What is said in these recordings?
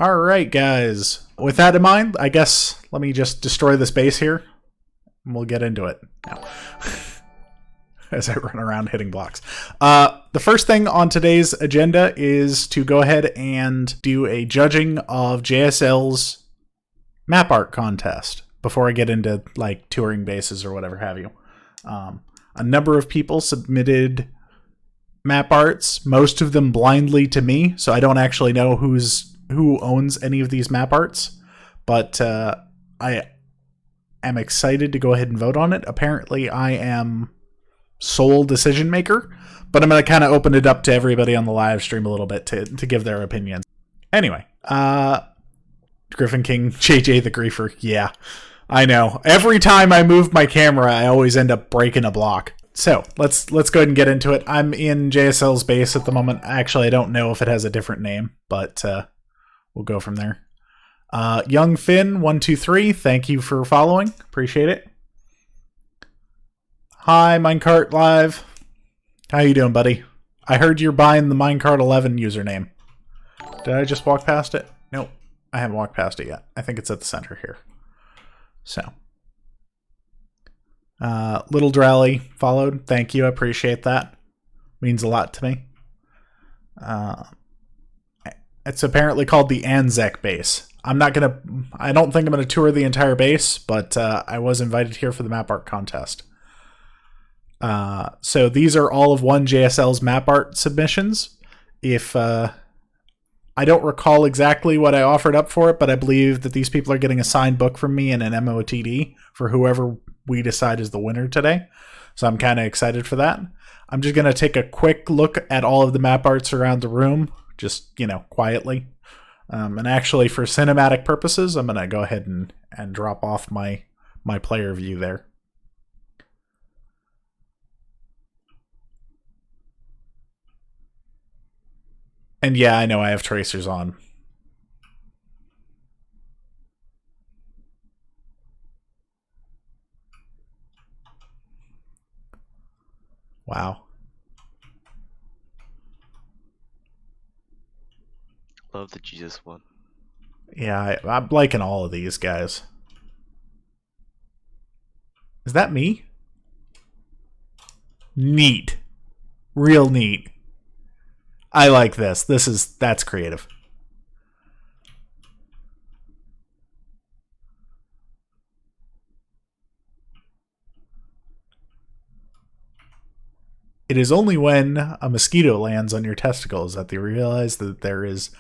Alright, guys. With that in mind, I guess let me just destroy this base here, and we'll get into it now. As I run around hitting blocks. The first thing on today's agenda is to go ahead and do a judging of JSL's map art contest before I get into like touring bases or whatever have you. A number of people submitted map arts, most of them blindly to me, so I don't actually know who owns any of these map arts, but I am excited to go ahead and vote on it. Apparently I am sole decision maker, but I'm going to kind of open it up to everybody on the live stream a little bit to give their opinions. Anyway, Griffin King, JJ the Griefer. Yeah, I know. Every time I move my camera, I always end up breaking a block. So let's go ahead and get into it. I'm in JSL's base at the moment. Actually, I don't know if it has a different name, but we'll go from there. Young Finn 123, thank you for following. Appreciate it. Hi, Minecart Live. How you doing, buddy? I heard you're buying the Minecart 11 username. Did I just walk past it? Nope. I haven't walked past it yet. I think it's at the center here. So. Little Drally followed. Thank you. I appreciate that. Means a lot to me. It's apparently called the Anzac base. I don't think I'm gonna tour the entire base, but I was invited here for the map art contest. So these are all of one JSL's map art submissions. If I don't recall exactly what I offered up for it, but I believe that these people are getting a signed book from me and an MOTD for whoever we decide is the winner today. So I'm kind of excited for that. I'm just going to take a quick look at all of the map arts around the room, just, quietly. And actually, for cinematic purposes, I'm going to go ahead and drop off my player view there. And yeah, I know I have tracers on. Wow. Love the Jesus one. Yeah, I'm liking all of these guys. Is that me? Neat. Real neat. I like this. That's creative. It is only when a mosquito lands on your testicles that they realize that there is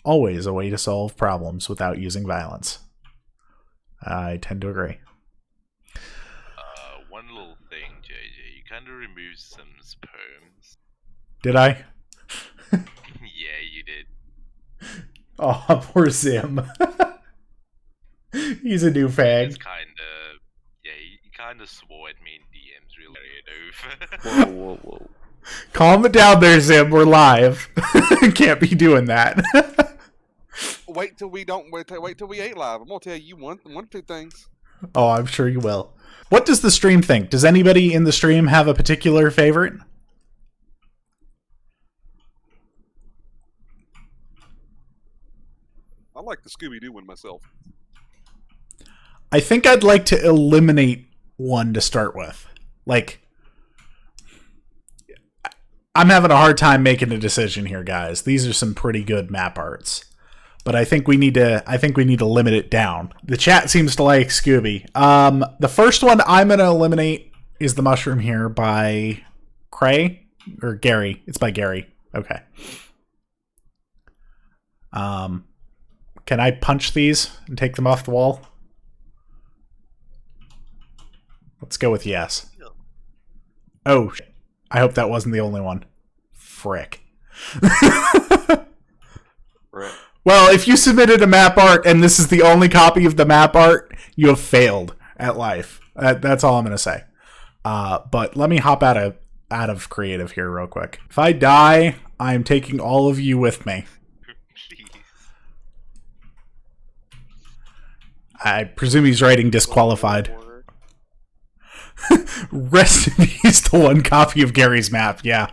always a way to solve problems without using violence. I tend to agree. One little thing, JJ. You kind of removed some sperms. Did I? Yeah, you did. Oh, poor Zim. He's a new fag. He's he kind of swore at me in DMs really. Whoa. Calm it down there, Zim. We're live. Can't be doing that. Wait till we ain't live. I'm gonna tell you one or two things. Oh, I'm sure you will. What does the stream think? Does anybody in the stream have a particular favorite? I like the Scooby-Doo one myself. I think I'd like to eliminate one to start with. Like, I'm having a hard time making a decision here, guys. These are some pretty good map arts. But I think we need to limit it down. The chat seems to like Scooby. The first one I'm going to eliminate is the mushroom here by Cray or Gary. It's by Gary. Okay. Can I punch these and take them off the wall? Let's go with yes. Oh, shit. I hope that wasn't the only one. Frick. Right. Well, if you submitted a map art and this is the only copy of the map art, you have failed at life. That's all I'm going to say. But let me hop out of creative here real quick. If I die, I'm taking all of you with me. Please. I presume he's writing disqualified. Rest in peace, the one copy of Gary's map. Yeah.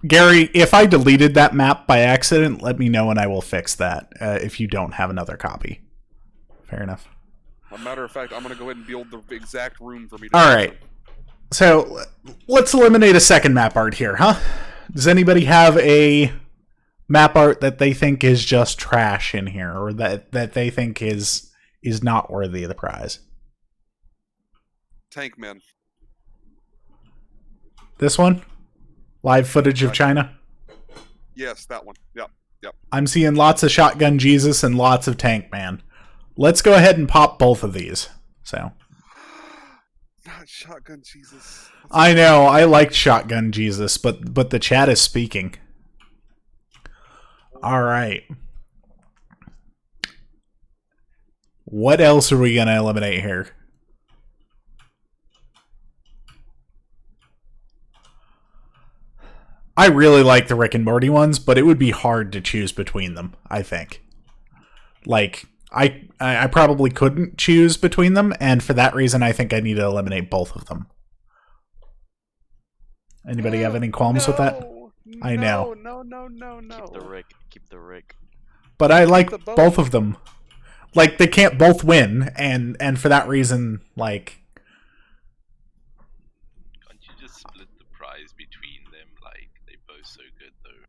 Gary, if I deleted that map by accident, let me know and I will fix that if you don't have another copy. Fair enough. As a matter of fact, I'm going to go ahead and build the exact room for me to... Alright. So, let's eliminate a second map art here, huh? Does anybody have a map art that they think is just trash in here, or that they think is not worthy of the prize? Tank Men. This one? Live footage of China? Yes, that one. Yep. I'm seeing lots of Shotgun Jesus and lots of Tank Man. Let's go ahead and pop both of these. So, Not Shotgun Jesus. I know, I liked Shotgun Jesus, but the chat is speaking. Alright. What else are we going to eliminate here? I really like the Rick and Morty ones, but it would be hard to choose between them, I think. Like, I probably couldn't choose between them, and for that reason, I think I need to eliminate both of them. Anybody have any qualms with that? I know. No. Keep the Rick. But I like both of them. Like, they can't both win, and for that reason, like... Can't you just split the prize between them? Like, they're both so good, though.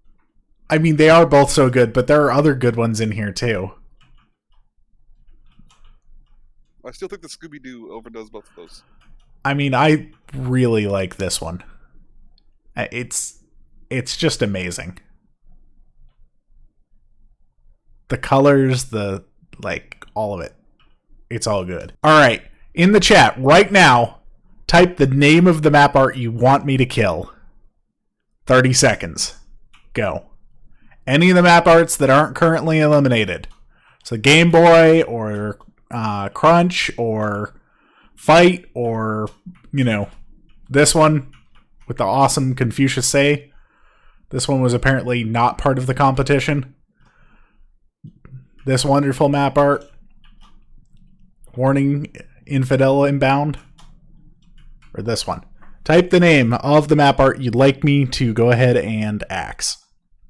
I mean, they are both so good, but there are other good ones in here, too. I still think the Scooby-Doo overdoes both of those. I mean, I really like this one. It's just amazing. The colors, all of it. It's all good. Alright, in the chat, right now, type the name of the map art you want me to kill. 30 seconds. Go. Any of the map arts that aren't currently eliminated. So Game Boy, or Crunch, or Fight, or, this one with the awesome Confucius Say. This one was apparently not part of the competition. This wonderful map art. Warning, infidel inbound. Or this one. Type the name of the map art you'd like me to go ahead and axe.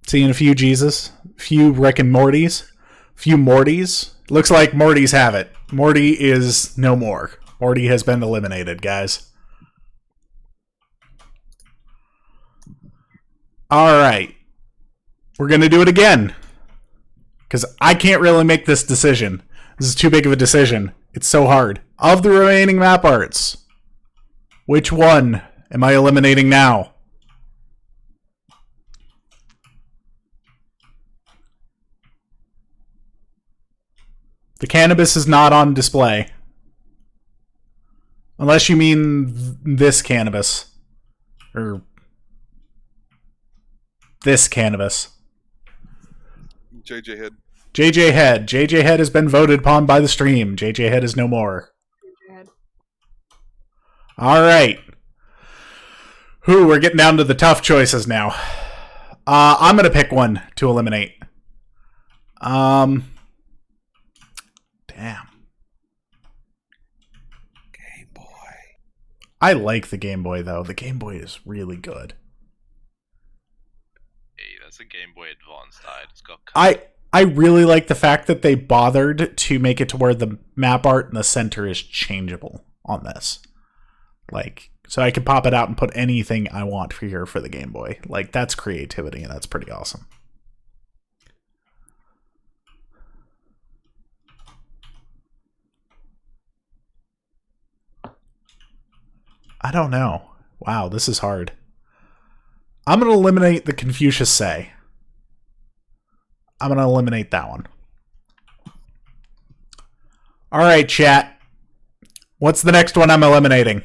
Seeing a few Jesus, a few Rick and Mortys, a few Mortys. Looks like Mortys have it. Morty is no more. Morty has been eliminated, guys. Alright. We're going to do it again. Because I can't really make this decision. This is too big of a decision. It's so hard. Of the remaining map arts, which one am I eliminating now? The cannabis is not on display. Unless you mean this cannabis. Or this cannabis. JJ Head. JJ Head. JJ Head has been voted upon by the stream. JJ Head is no more. Alright. We're getting down to the tough choices now. I'm gonna pick one to eliminate. Damn. Game Boy. I like the Game Boy, though. The Game Boy is really good. Hey, that's a Game Boy Advance side. It's got I really like the fact that they bothered to make it to where the map art in the center is changeable on this. Like, so I can pop it out and put anything I want for here for the Game Boy. Like, that's creativity, and that's pretty awesome. I don't know. Wow, this is hard. I'm going to eliminate the Confucius Say. I'm going to eliminate that one. Alright, chat. What's the next one I'm eliminating?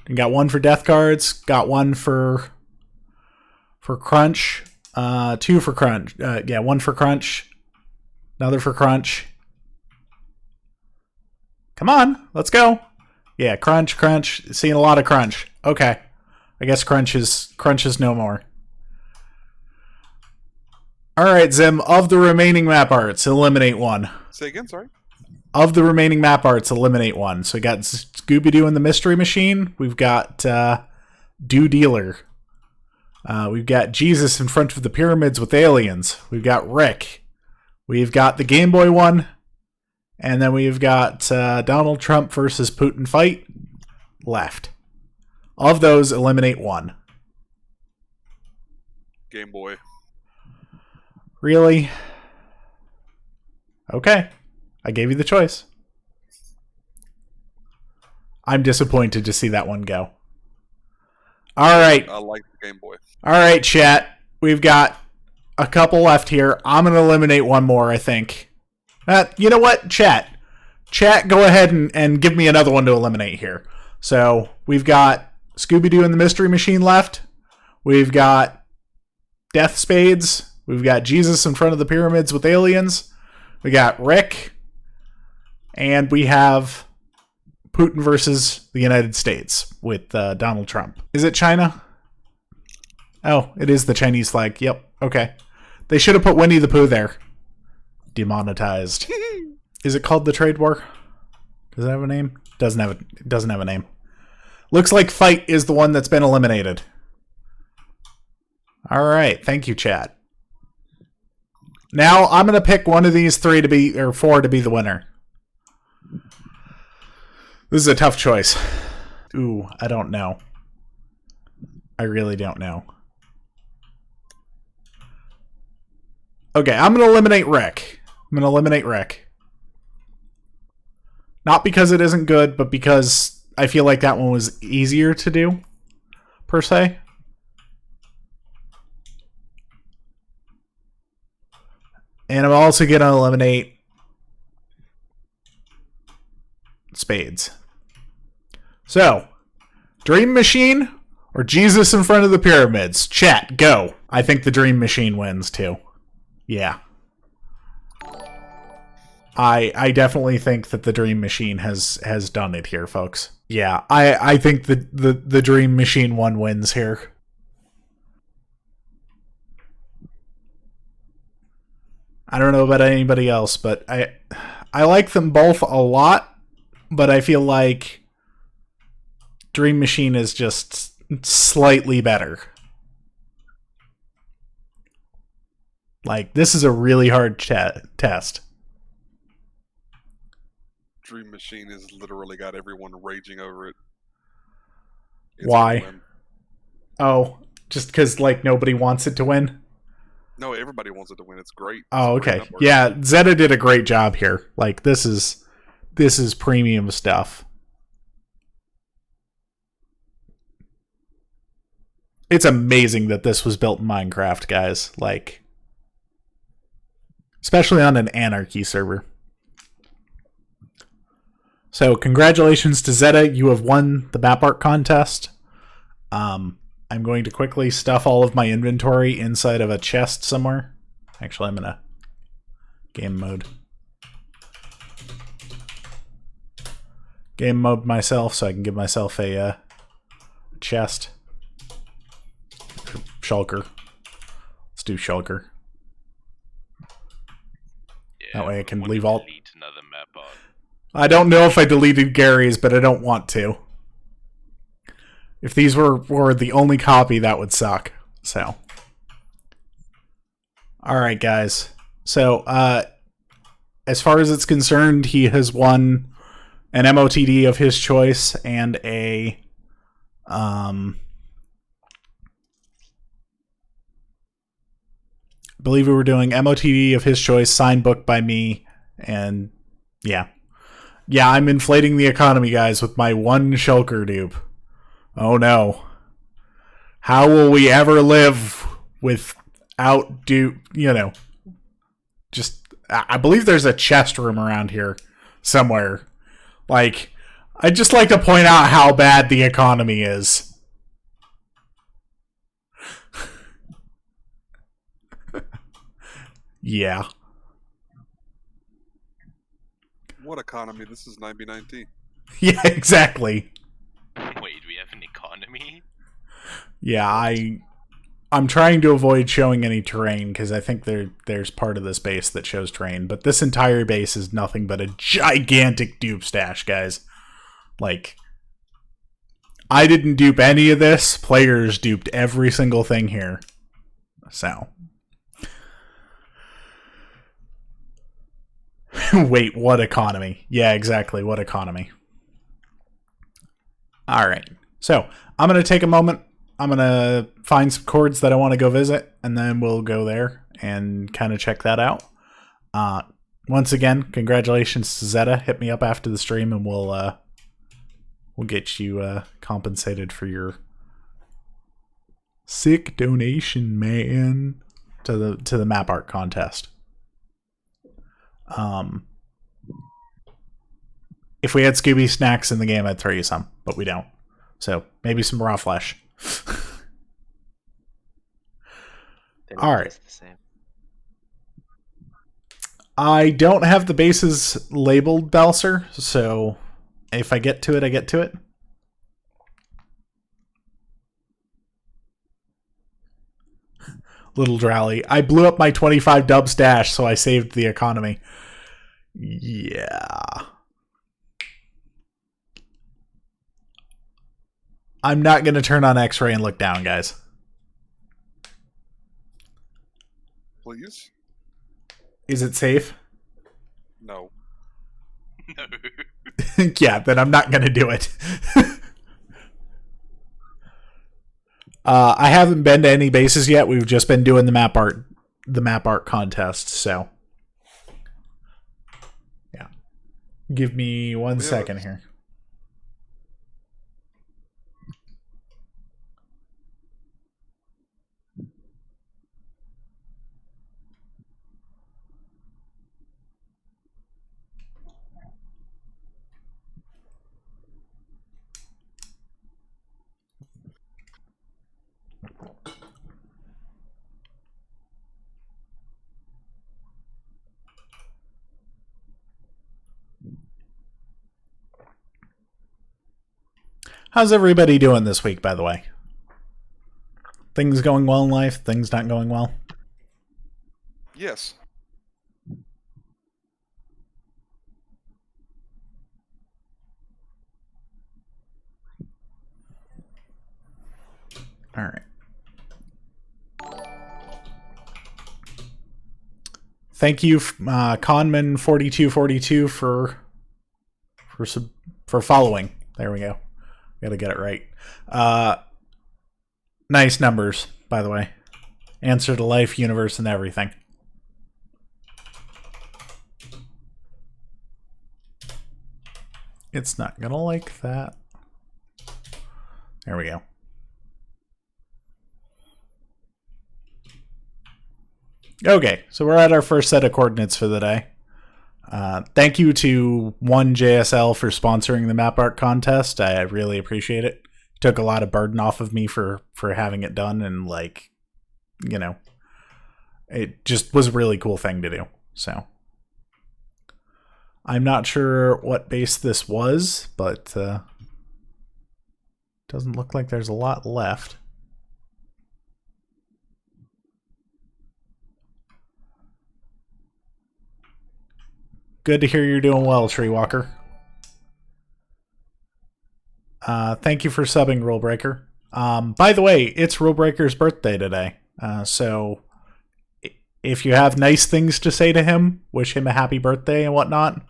You got one for death cards. Got one for Crunch. Two for Crunch. Yeah, one for Crunch. Another for Crunch. Come on, let's go. Yeah, Crunch. Seeing a lot of Crunch. Okay. I guess Crunch is no more. Alright, Zim, of the remaining map arts, eliminate one. Say again, sorry. of the remaining map arts, eliminate one. So we got Scooby-Doo and the Mystery Machine. We've got Do Dealer. We've got Jesus in front of the pyramids with aliens. We've got Rick. We've got the Game Boy one. And then we've got Donald Trump versus Putin fight left. Of those, eliminate one. Game Boy. Really? Okay. I gave you the choice. I'm disappointed to see that one go. All right. I like the Game Boy. All right, chat. We've got a couple left here. I'm going to eliminate one more, I think. You know what? Chat, go ahead and give me another one to eliminate here. So we've got Scooby-Doo and the Mystery Machine left. We've got Death Spades. We've got Jesus in front of the pyramids with aliens. We got Rick. And we have Putin versus the United States with Donald Trump. Is it China? Oh, it is the Chinese flag. Yep. Okay. They should have put Winnie the Pooh there. Demonetized. Is it called the trade war? Does it have a name? Doesn't have a name. Looks like Fight is the one that's been eliminated. All right. Thank you, chat. Now I'm going to pick one of these four to be the winner. This is a tough choice. Ooh, I don't know. I really don't know. Okay, I'm going to eliminate Rick. Not because it isn't good, but because I feel like that one was easier to do, per se. And I'm also going to eliminate Spades. So, Dream Machine or Jesus in front of the pyramids? Chat, go. I think the Dream Machine wins, too. Yeah. I definitely think that the Dream Machine has done it here, folks. Yeah, I think the Dream Machine one wins here. I don't know about anybody else, but I like them both a lot, but I feel like Dream Machine is just slightly better. Like, this is a really hard test. Dream Machine has literally got everyone raging over it. Why? Oh, just because, like, nobody wants it to win? No, everybody wants it to win. It's great. Oh, okay. Yeah, Zeta did a great job here. Like, this is premium stuff. It's amazing that this was built in Minecraft, guys. Like, especially on an Anarchy server. So, congratulations to Zeta. You have won the map art contest. I'm going to quickly stuff all of my inventory inside of a chest somewhere. Actually, I'm in a game mode. Game mode myself so I can give myself a chest. Shulker. Let's do Shulker. Yeah, That way I can leave all... delete another map art. I don't know if I deleted Gary's, but I don't want to. If these were the only copy, that would suck. So. Alright, guys. So, as far as it's concerned, he has won an MOTD of his choice and a... I believe we were doing MOTD of his choice, signed book by me, and yeah. Yeah, I'm inflating the economy, guys, with my one Shulker dupe. Oh no. How will we ever live without just, I believe there's a chest room around here somewhere. Like, I'd just like to point out how bad the economy is. Yeah. What economy? This is 1919. Yeah, exactly. Wait, do we have an economy? Yeah, I'm trying to avoid showing any terrain because I think there's part of this base that shows terrain, but this entire base is nothing but a gigantic dupe stash, guys. Like, I didn't dupe any of this. Players duped every single thing here. So. Wait, what economy? Yeah, exactly. What economy? All right. So, I'm going to take a moment. I'm going to find some chords that I want to go visit, and then we'll go there and kind of check that out. Once again, congratulations to Zeta. Hit me up after the stream, and we'll get you compensated for your sick donation, man, to the map art contest. If we had Scooby snacks in the game, I'd throw you some, but we don't. So maybe some raw flesh. All right. I don't have the bases labeled, Balser, so if I get to it, I get to it. Little Drowley. I blew up my 25 dub stash, so I saved the economy. Yeah. I'm not going to turn on X-ray and look down, guys. Please? Is it safe? No. No. Yeah, then I'm not going to do it. I haven't been to any bases yet. We've just been doing the map art contest, so. Yeah. Give me 1 second here. How's everybody doing this week, by the way? Things going well in life? Things not going well? Yes. All right. Thank you, Conman4242 for following. There we go. Gotta get it right. Nice numbers, by the way. Answer to life, universe, and everything. It's not gonna like that. There we go. Okay, so we're at our first set of coordinates for the day. Thank you to 1JSL for sponsoring the map art contest. I really appreciate it. Took a lot of burden off of me for having it done, and like, you know, it just was a really cool thing to do. So I'm not sure what base this was, but doesn't look like there's a lot left. Good to hear you're doing well, Tree Walker. Thank you for subbing, Rule Breaker. By the way, it's Rule Breaker's birthday today. So if you have nice things to say to him, wish him a happy birthday and whatnot.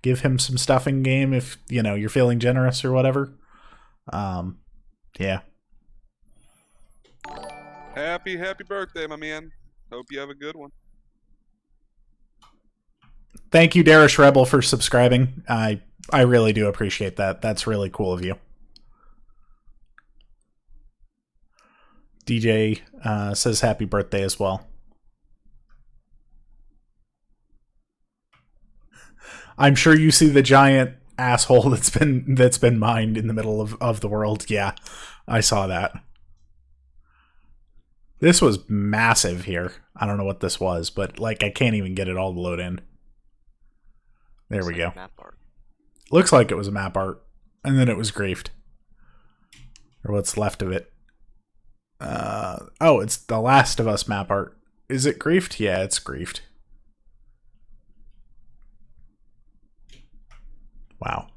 Give him some stuff in game if, you know, you're feeling generous or whatever. Yeah. Happy birthday, my man. Hope you have a good one. Thank you, Darish Rebel, for subscribing. I really do appreciate that. That's really cool of you. DJ says happy birthday as well. I'm sure you see the giant asshole that's been mined in the middle of the world. Yeah, I saw that. This was massive here. I don't know what this was, but like I can't even get it all to load in. There we go. Map art. Looks like it was a map art, and then it was griefed, or what's left of it. Oh, it's the Last of Us map art. Is it griefed? Yeah, it's griefed. Wow.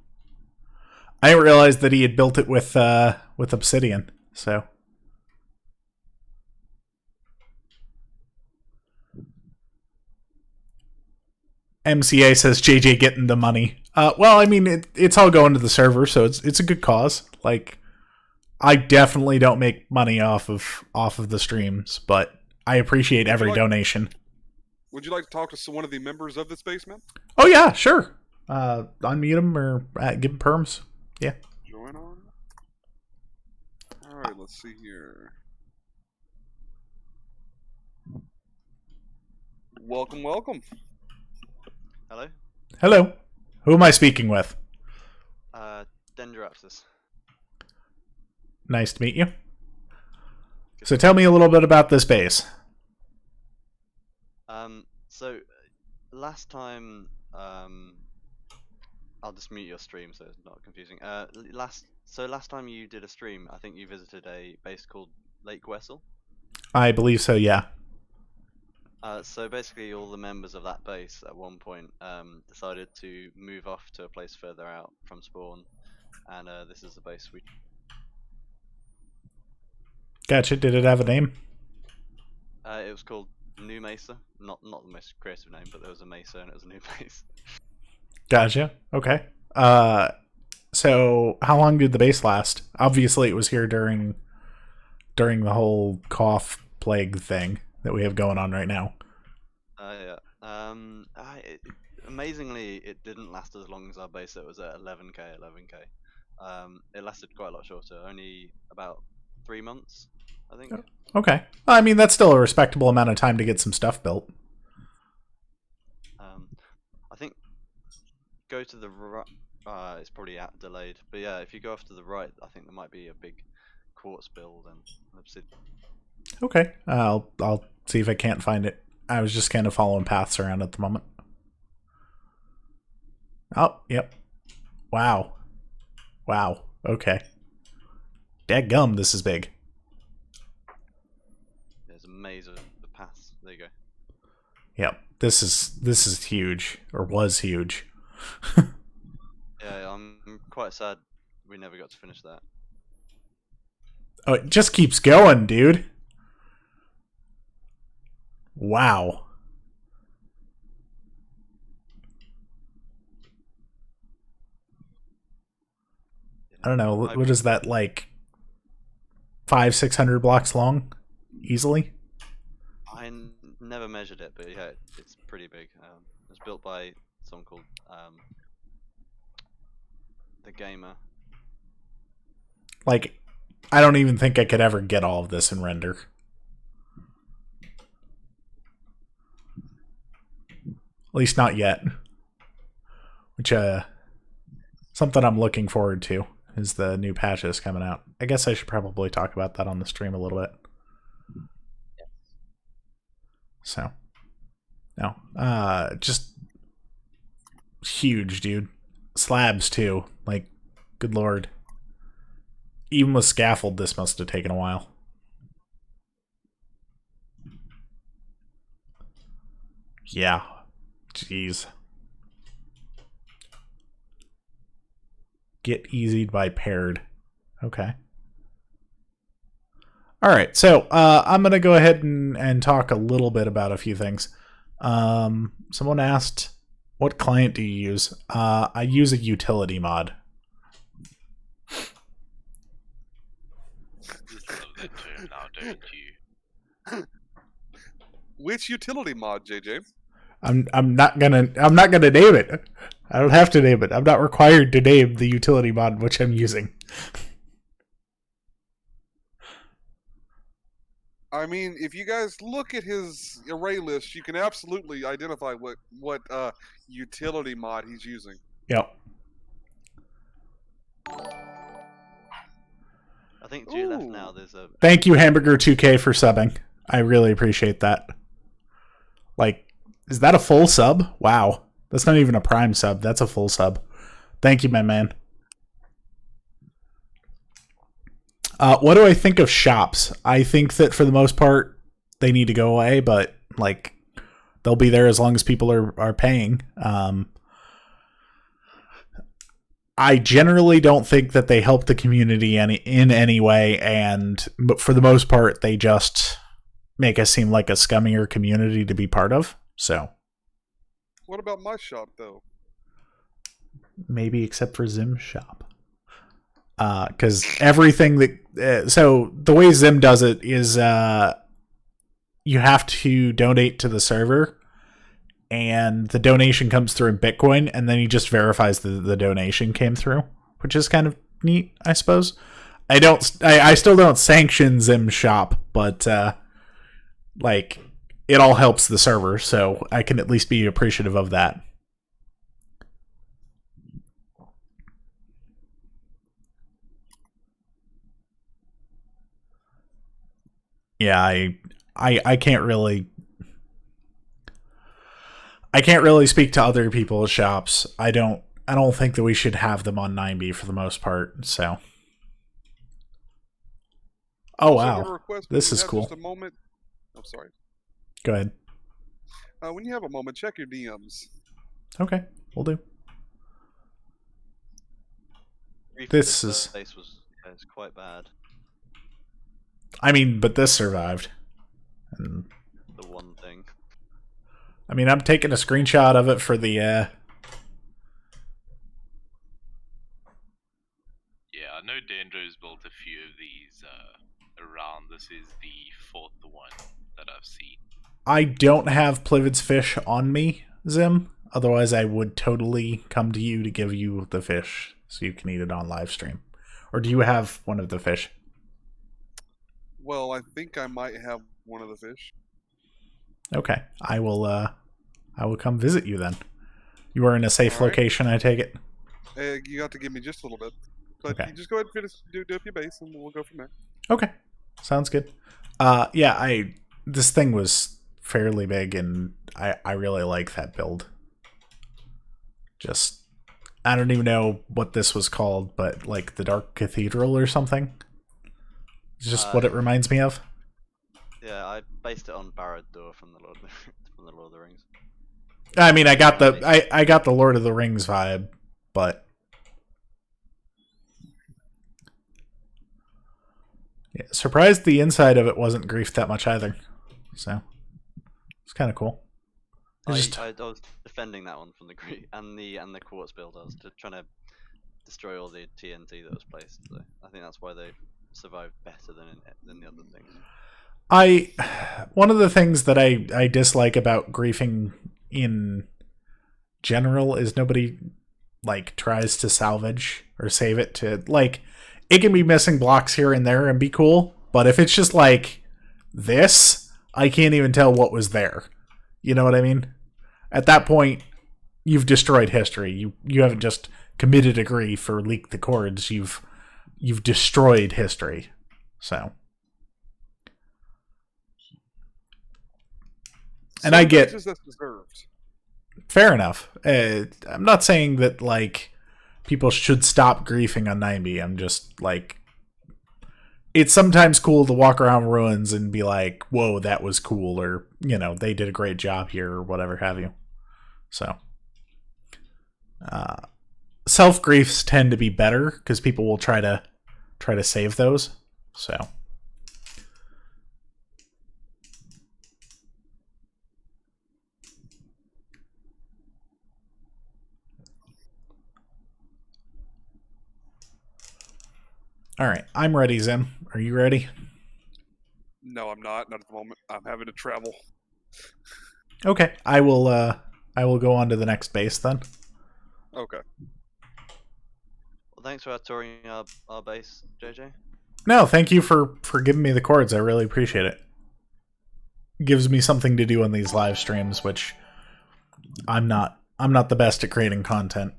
I didn't realize that he had built it with obsidian, so. MCA says JJ getting the money. Well, I mean, it's all going to the server, so it's a good cause. Like, I definitely don't make money off of the streams, but I appreciate every donation. Would you like to talk to one of the members of this basement? Oh yeah, sure. Unmute him or give him perms. Yeah. Join on. All right, let's see here. Welcome, welcome. Hello? Hello. Who am I speaking with? Dendropsis. Nice to meet you. So tell me a little bit about this base. So last time, I'll just mute your stream so it's not confusing. Last time you did a stream, I think you visited a base called Lake Wessel. I believe so, yeah. So basically all the members of that base at one point decided to move off to a place further out from spawn, and this is the base we... Gotcha. Did it have a name? It was called New Mesa. Not the most creative name, but there was a Mesa and it was a new base. Gotcha. Okay. So how long did the base last? Obviously, it was here during the whole cough plague thing that we have going on right now. Yeah. Amazingly, it didn't last as long as our base. It was at 11k. It lasted quite a lot shorter, only about 3 months, I think. Okay. I mean, that's still a respectable amount of time to get some stuff built. I think go to the right. It's probably delayed, but yeah, if you go off to the right, I think there might be a big quartz build and obsidian. Okay. I'll see if I can't find it. I was just kind of following paths around at the moment. Oh, yep. Wow. Okay. Dadgum, this is big. There's a maze of the paths. There you go. Yep. This is huge, or was huge. Yeah, I'm quite sad we never got to finish that. Oh, it just keeps going, dude. Wow. I don't know. What is that, like 500-600 blocks long? Easily? I never measured it, but yeah, it's pretty big. It was built by someone called the Gamer. Like, I don't even think I could ever get all of this in render. At least not yet. Which, something I'm looking forward to is the new patches coming out. I guess I should probably talk about that on the stream a little bit. So, no. Just huge, dude. Slabs, too. Like, good lord. Even with scaffold, this must have taken a while. Yeah. Jeez. Get easied by paired. Okay. Alright, so I'm going to go ahead and talk a little bit about a few things. Someone asked, what client do you use? I use a utility mod. That term now, don't you? Which utility mod, JJ? I'm not gonna name it. I don't have to name it. I'm not required to name the utility mod which I'm using. I mean, if you guys look at his array list, you can absolutely identify what utility mod he's using. Yep. I think to your left now there's a... Thank you, Hamburger2K, for subbing. I really appreciate that. Like, is that a full sub? Wow. That's not even a prime sub. That's a full sub. Thank you, my man. What do I think of shops? I think that for the most part, they need to go away, but like they'll be there as long as people are paying. I generally don't think that they help the community in any way, but for the most part, they just make us seem like a scummier community to be part of. So What about my shop, though? maybe except for Zim's shop. Because everything that... so the way Zim does it is you have to donate to the server, and the donation comes through in Bitcoin, and then he just verifies the donation came through, which is kind of neat, I suppose. I still don't sanction Zim's shop, but like it all helps the server, so I can at least be appreciative of that. Yeah, I can't really speak to other people's shops. I don't think that we should have them on 9B for the most part. So, oh Also, I have a wow, request. this When you is have cool. Just a moment. I'm sorry. Go ahead. When you have a moment, check your DMs. Okay, we'll do. Grief This in is- base was quite bad. I mean, but this survived. And, The one thing. I mean, I'm taking a screenshot of it for the. Yeah, I know Dendro's built a few of these around. This is the fourth one that I've seen. I don't have Plivid's fish on me, Zim. Otherwise, I would totally come to you to give you the fish so you can eat it on live stream. Or do you have one of the fish? Well, I think I might have one of the fish. Okay, I will come visit you then. You are in a safe All right. location, I take it. You got to give me just a little bit. But Okay. you just go ahead and finish, do up your base, and we'll go from there. Okay, sounds good. Yeah, this thing was fairly big, and I really like that build. Just, I don't even know what this was called, but like the Dark Cathedral or something. It's just what it reminds me of. Yeah, I based it on Barad-dûr from the Lord from the Lord of the Rings. I mean, I got the Lord of the Rings vibe, but yeah, surprised the inside of it wasn't griefed that much either. So it's kind of cool. I Just- was defending that one from the and the quartz build. I was trying to destroy all the TNT that was placed. So I think that's why they survived better than the other things. One of the things that I dislike about griefing in general is nobody like tries to salvage or save it to like it can be missing blocks here and there and be cool, but if it's just like this, I can't even tell what was there. You know what I mean? At that point, you've destroyed history. You haven't just committed a grief or leaked the chords. You've destroyed history. So, and I get That's deserved. fair enough. I'm not saying that like people should stop griefing on 9B. I'm just like, it's sometimes cool to walk around ruins and be like, whoa, that was cool, or you know, they did a great job here, or whatever have you. So, self griefs tend to be better because people will try to save those. So, all right, I'm ready, Zim. Are you ready? No, I'm not. Not at the moment. I'm having to travel. Okay, I will go on to the next base then. Okay. Well, thanks for touring our base, JJ. No, thank you for giving me the chords. I really appreciate it. Gives me something to do on these live streams, which I'm not the best at creating content.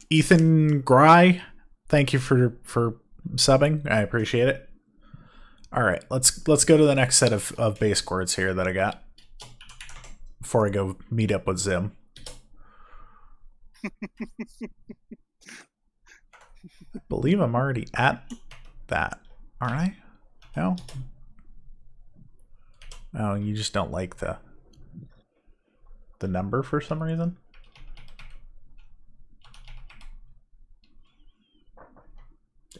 Ethan Gry, thank you for subbing. I appreciate it. All right, let's go to the next set of base chords here that I got before I go meet up with Zim. I believe I'm already at that, aren't I? No? Oh, you just don't like the number for some reason?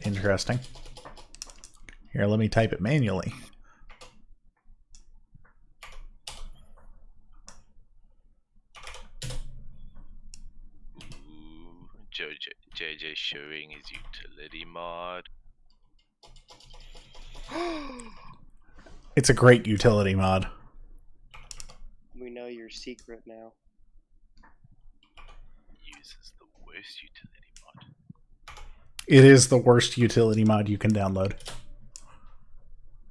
Interesting. Here, let me type it manually. Ooh, JJ showing his utility mod. It's a great utility mod. We know your secret now. Uses the worst utility mod. It is the worst utility mod you can download.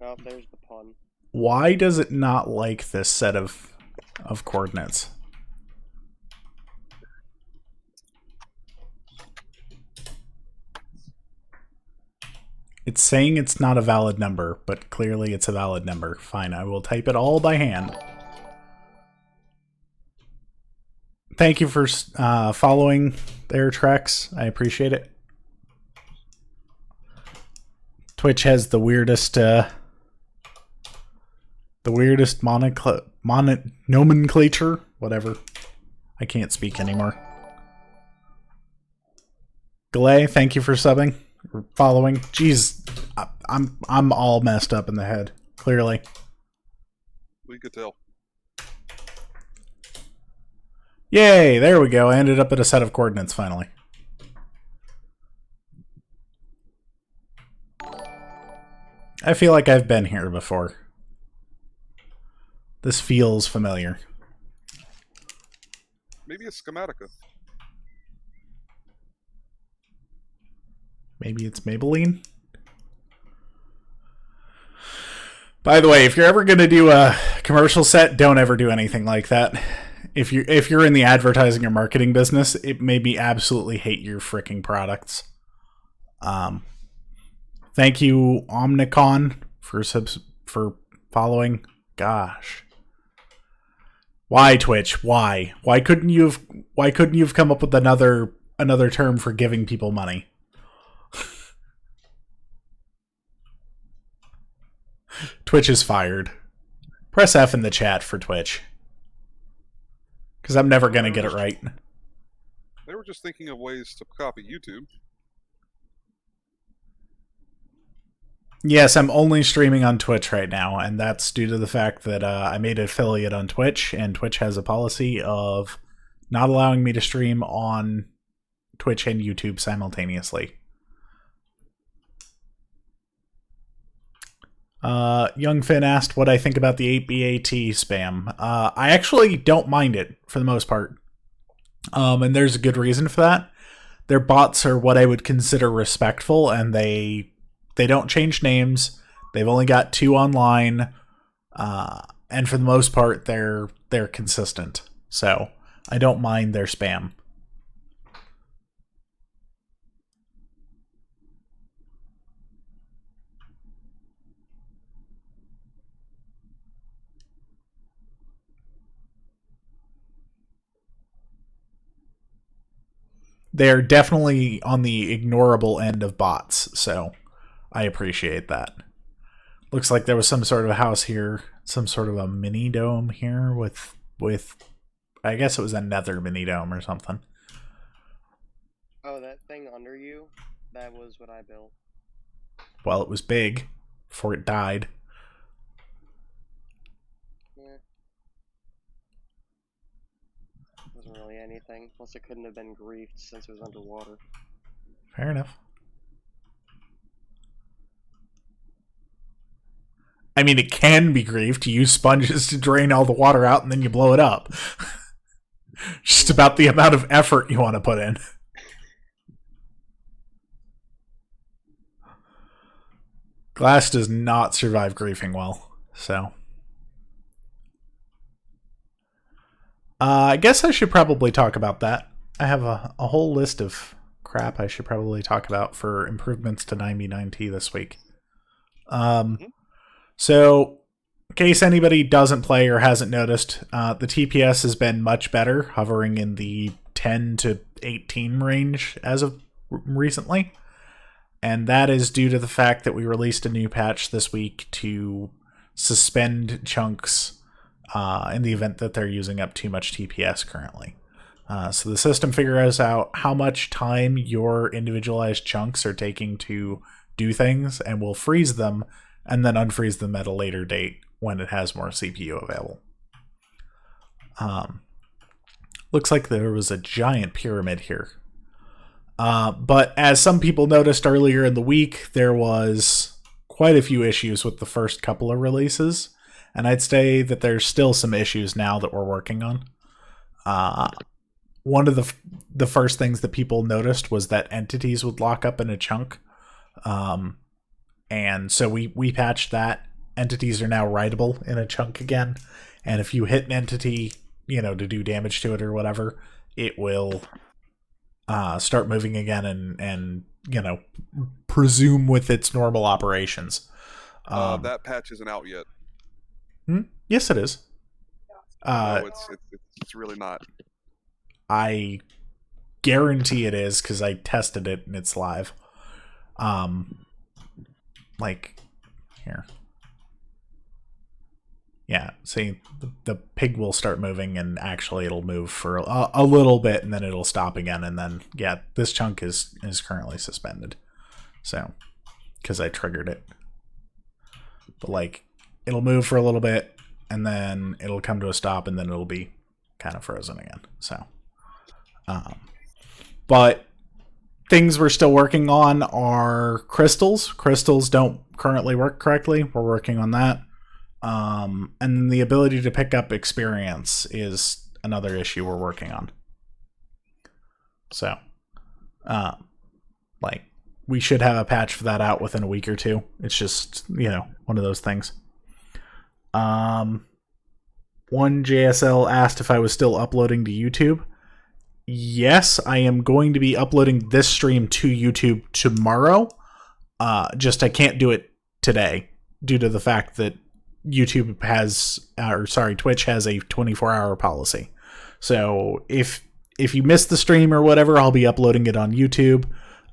Oh, there's the pun. Why does it not like this set of coordinates? It's saying it's not a valid number, but clearly it's a valid number. Fine, I will type it all by hand. Thank you for following their tracks. I appreciate it. Twitch has the weirdest nomenclature. Whatever. I can't speak anymore. Galay, thank you for subbing. Following. Jeez, I'm all messed up in the head. Clearly. We could tell. Yay! There we go. I ended up at a set of coordinates finally. I feel like I've been here before. This feels familiar. Maybe a schematica. Maybe it's Maybelline? By the way, if you're ever going to do a commercial set, don't ever do anything like that. If you're in the advertising or marketing business, it made me absolutely hate your freaking products. Thank you, Omnicon, for following. Gosh. Why, Twitch? Why? Why couldn't you have come up with another term for giving people money? Twitch is fired. Press F in the chat for Twitch. Because I'm never going to get it right. They were just thinking of ways to copy YouTube. Yes, I'm only streaming on Twitch right now, and that's due to the fact that I made an affiliate on Twitch, and Twitch has a policy of not allowing me to stream on Twitch and YouTube simultaneously. Young Finn asked what I think about the 8BAT spam. I actually don't mind it, for the most part. And there's a good reason for that. Their bots are what I would consider respectful, and they don't change names. They've only got 2 online, and for the most part, they're consistent. So I don't mind their spam. They're definitely on the ignorable end of bots, so I appreciate that. Looks like there was some sort of a house here, some sort of a mini dome here with I guess it was another mini dome or something. Oh, that thing under you? That was what I built. Well, it was big before it died. Yeah. Wasn't really anything. Plus, it couldn't have been griefed since it was underwater. Fair enough. I mean, it can be griefed. You use sponges to drain all the water out and then you blow it up. Just about the amount of effort you want to put in. Glass does not survive griefing well, so. I guess I should probably talk about that. I have a whole list of crap I should probably talk about for improvements to 9B9T this week. So, in case anybody doesn't play or hasn't noticed, the TPS has been much better, hovering in the 10 to 18 range as of recently. And that is due to the fact that we released a new patch this week to suspend chunks in the event that they're using up too much TPS currently. So the system figures out how much time your individualized chunks are taking to do things and will freeze them and then unfreeze them at a later date when it has more CPU available. Looks like there was a giant pyramid here. But as some people noticed earlier in the week, there was quite a few issues with the first couple of releases. And I'd say that there's still some issues now that we're working on. One of the first things that people noticed was that entities would lock up in a chunk. And so we patched that. Entities are now writable in a chunk again. And if you hit an entity, to do damage to it or whatever, it will start moving again and presume with its normal operations. That patch isn't out yet. Yes, it is. No, it's really not. I guarantee it is because I tested it and it's live. Here. Yeah, see, the pig will start moving and actually it'll move for a little bit and then it'll stop again. And then, yeah, this chunk is currently suspended. So, because I triggered it. But, it'll move for a little bit and then it'll come to a stop and then it'll be kind of frozen again. So, but things we're still working on are crystals. Crystals don't currently work correctly. We're working on that. And the ability to pick up experience is another issue we're working on. So, we should have a patch for that out within a week or two. It's just, one of those things. One JSL asked if I was still uploading to YouTube. Yes, I am going to be uploading this stream to YouTube tomorrow. Just I can't do it today due to the fact that YouTube has, Twitch has a 24-hour policy. So if you missed the stream or whatever, I'll be uploading it on YouTube.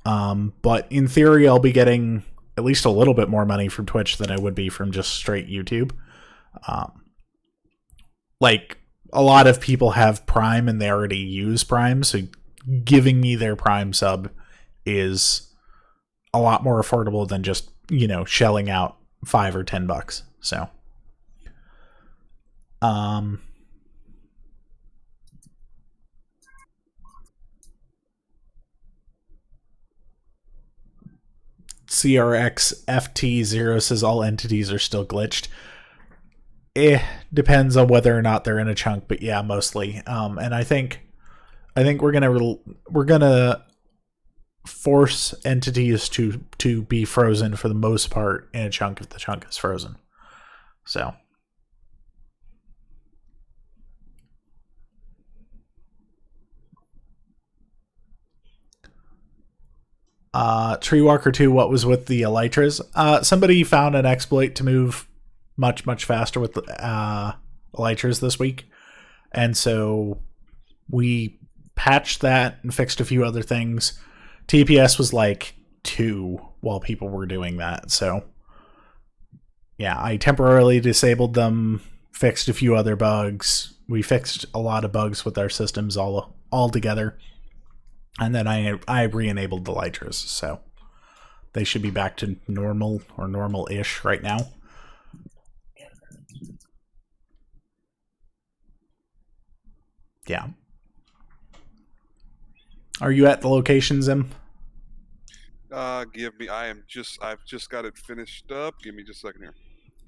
But in theory, I'll be getting at least a little bit more money from Twitch than I would be from just straight YouTube. A lot of people have Prime and they already use Prime, so giving me their Prime sub is a lot more affordable than just, shelling out $5 or $10. So, CRXFT0 says all entities are still glitched. Depends on whether or not they're in a chunk, but yeah, mostly. And I think we're gonna force entities to be frozen for the most part in a chunk if the chunk is frozen. So. Treewalker 2, what was with the elytras? Somebody found an exploit to move much faster with elytras this week. And so we patched that and fixed a few other things. TPS was 2 while people were doing that. So yeah, I temporarily disabled them, fixed a few other bugs. We fixed a lot of bugs with our systems all together. And then I re-enabled the elytras, so they should be back to normal or normal-ish right now. Yeah. Are you at the location, Zim? I've just got it finished up. Give me just a second here.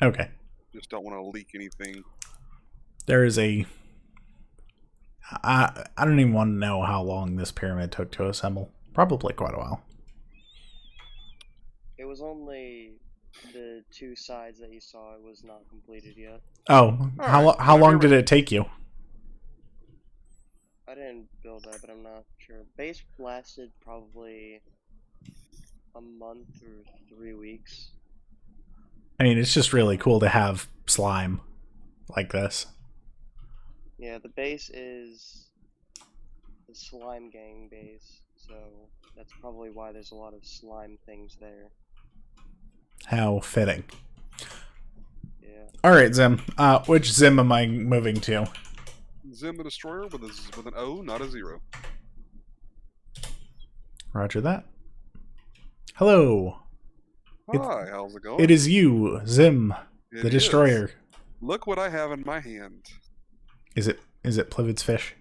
Okay. Just don't want to leak anything. There is I don't even want to know how long this pyramid took to assemble. Probably quite a while. It was only the 2 sides that you saw. It was not completed yet. Oh, how long did it take you? I didn't build that, but I'm not sure. Base lasted probably a month or 3 weeks. I mean, it's just really cool to have slime like this. Yeah, the base is the Slime Gang base. so that's probably why there's a lot of slime things there. How fitting. Yeah. Alright, Zim. Which Zim am I moving to? Zim the Destroyer with an O, not a 0. Roger that. Hello. Hi, how's it going? It is you, Zim, It the is. Destroyer. Look what I have in my hand. Is it Plivid's fish?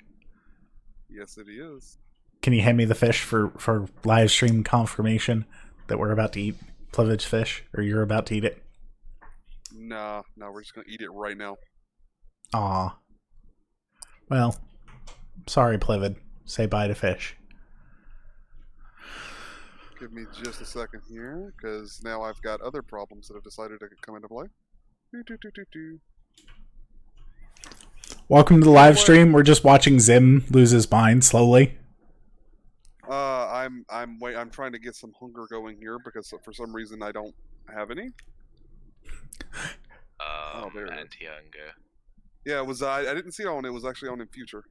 Yes, it is. Can you hand me the fish for live stream confirmation that we're about to eat Plivid's fish, or you're about to eat it? Nah, we're just gonna eat it right now. Aw. Well, sorry, Plivid. Say bye to fish. Give me just a second here, because now I've got other problems that have decided to come into play. Do. Welcome to the live stream. We're just watching Zim lose his mind slowly. I'm trying to get some hunger going here because for some reason I don't have any. There it is. Anti-hunger. Yeah, it was. I didn't see it on. It was actually on in future.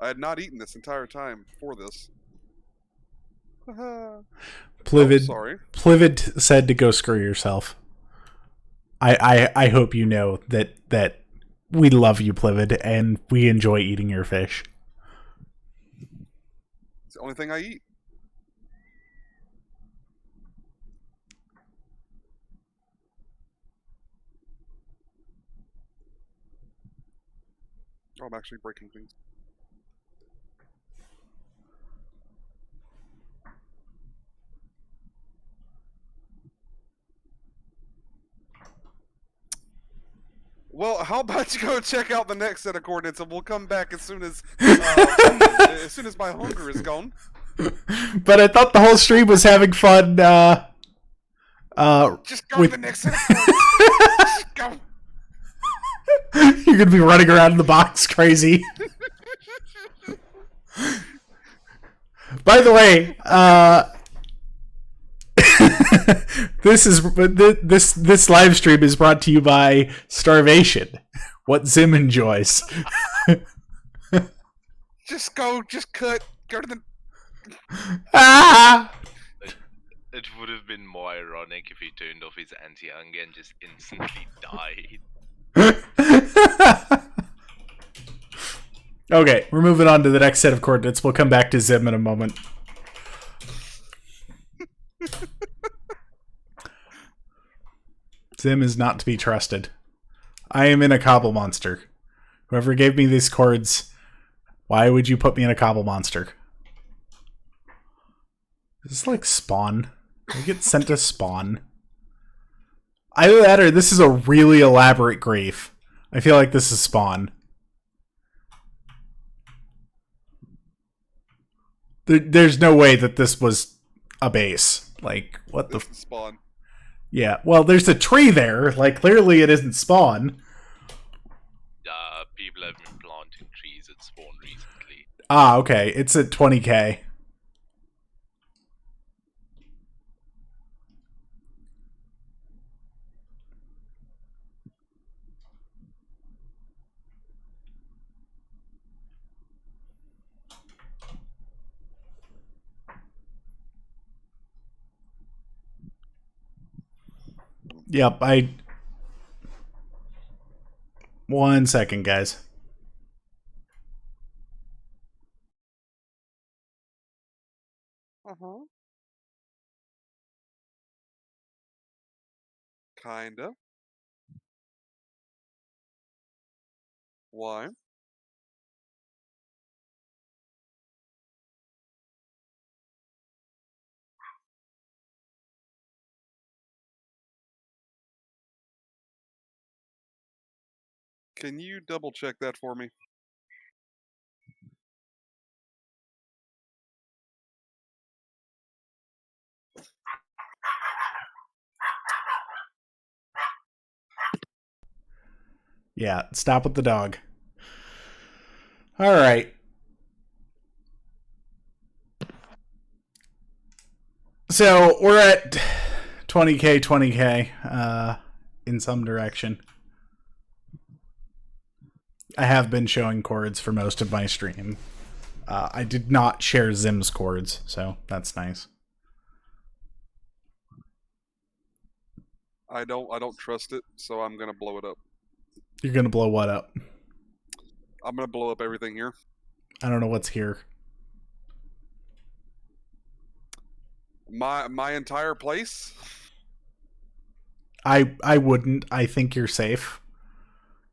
I had not eaten this entire time for this. Plivid, sorry. Plivid said to go screw yourself. I hope you know that we love you, Plivid, and we enjoy eating your fish. It's the only thing I eat. Oh, I'm actually breaking things. Well, how about you go check out the next set of coordinates, and we'll come back as soon as my hunger is gone. But I thought the whole stream was having fun. Just go to the next set of coordinates. Just go. You're gonna be running around in the box crazy. By the way, this live stream is brought to you by Starvation. What Zim enjoys. Just go to the. Ah! It would have been more ironic if he turned off his anti-hunger and just instantly died. Okay, we're moving on to the next set of coordinates. We'll come back to Zim in a moment. Zim is not to be trusted. I am in a cobble monster. Whoever gave me these cords, why would you put me in a cobble monster? Is this like Spawn? I get sent to Spawn. Either that or this is a really elaborate grief. I feel like this is Spawn. There's no way that this was a base. Like, what the... Spawn. Yeah, well, there's a tree there. Like, clearly it isn't Spawn. People have been planting trees at Spawn recently. Ah, okay. It's at 20k. Yep, One second, guys. Uh-huh. Kinda. Why? Can you double check that for me? Yeah, stop with the dog. All right. So we're at 20k, in some direction. I have been showing chords for most of my stream. I did not share Zim's cords, so that's nice. I don't trust it, so I'm gonna blow it up. You're gonna blow what up? I'm gonna blow up everything here. I don't know what's here. My entire place. I wouldn't. I think you're safe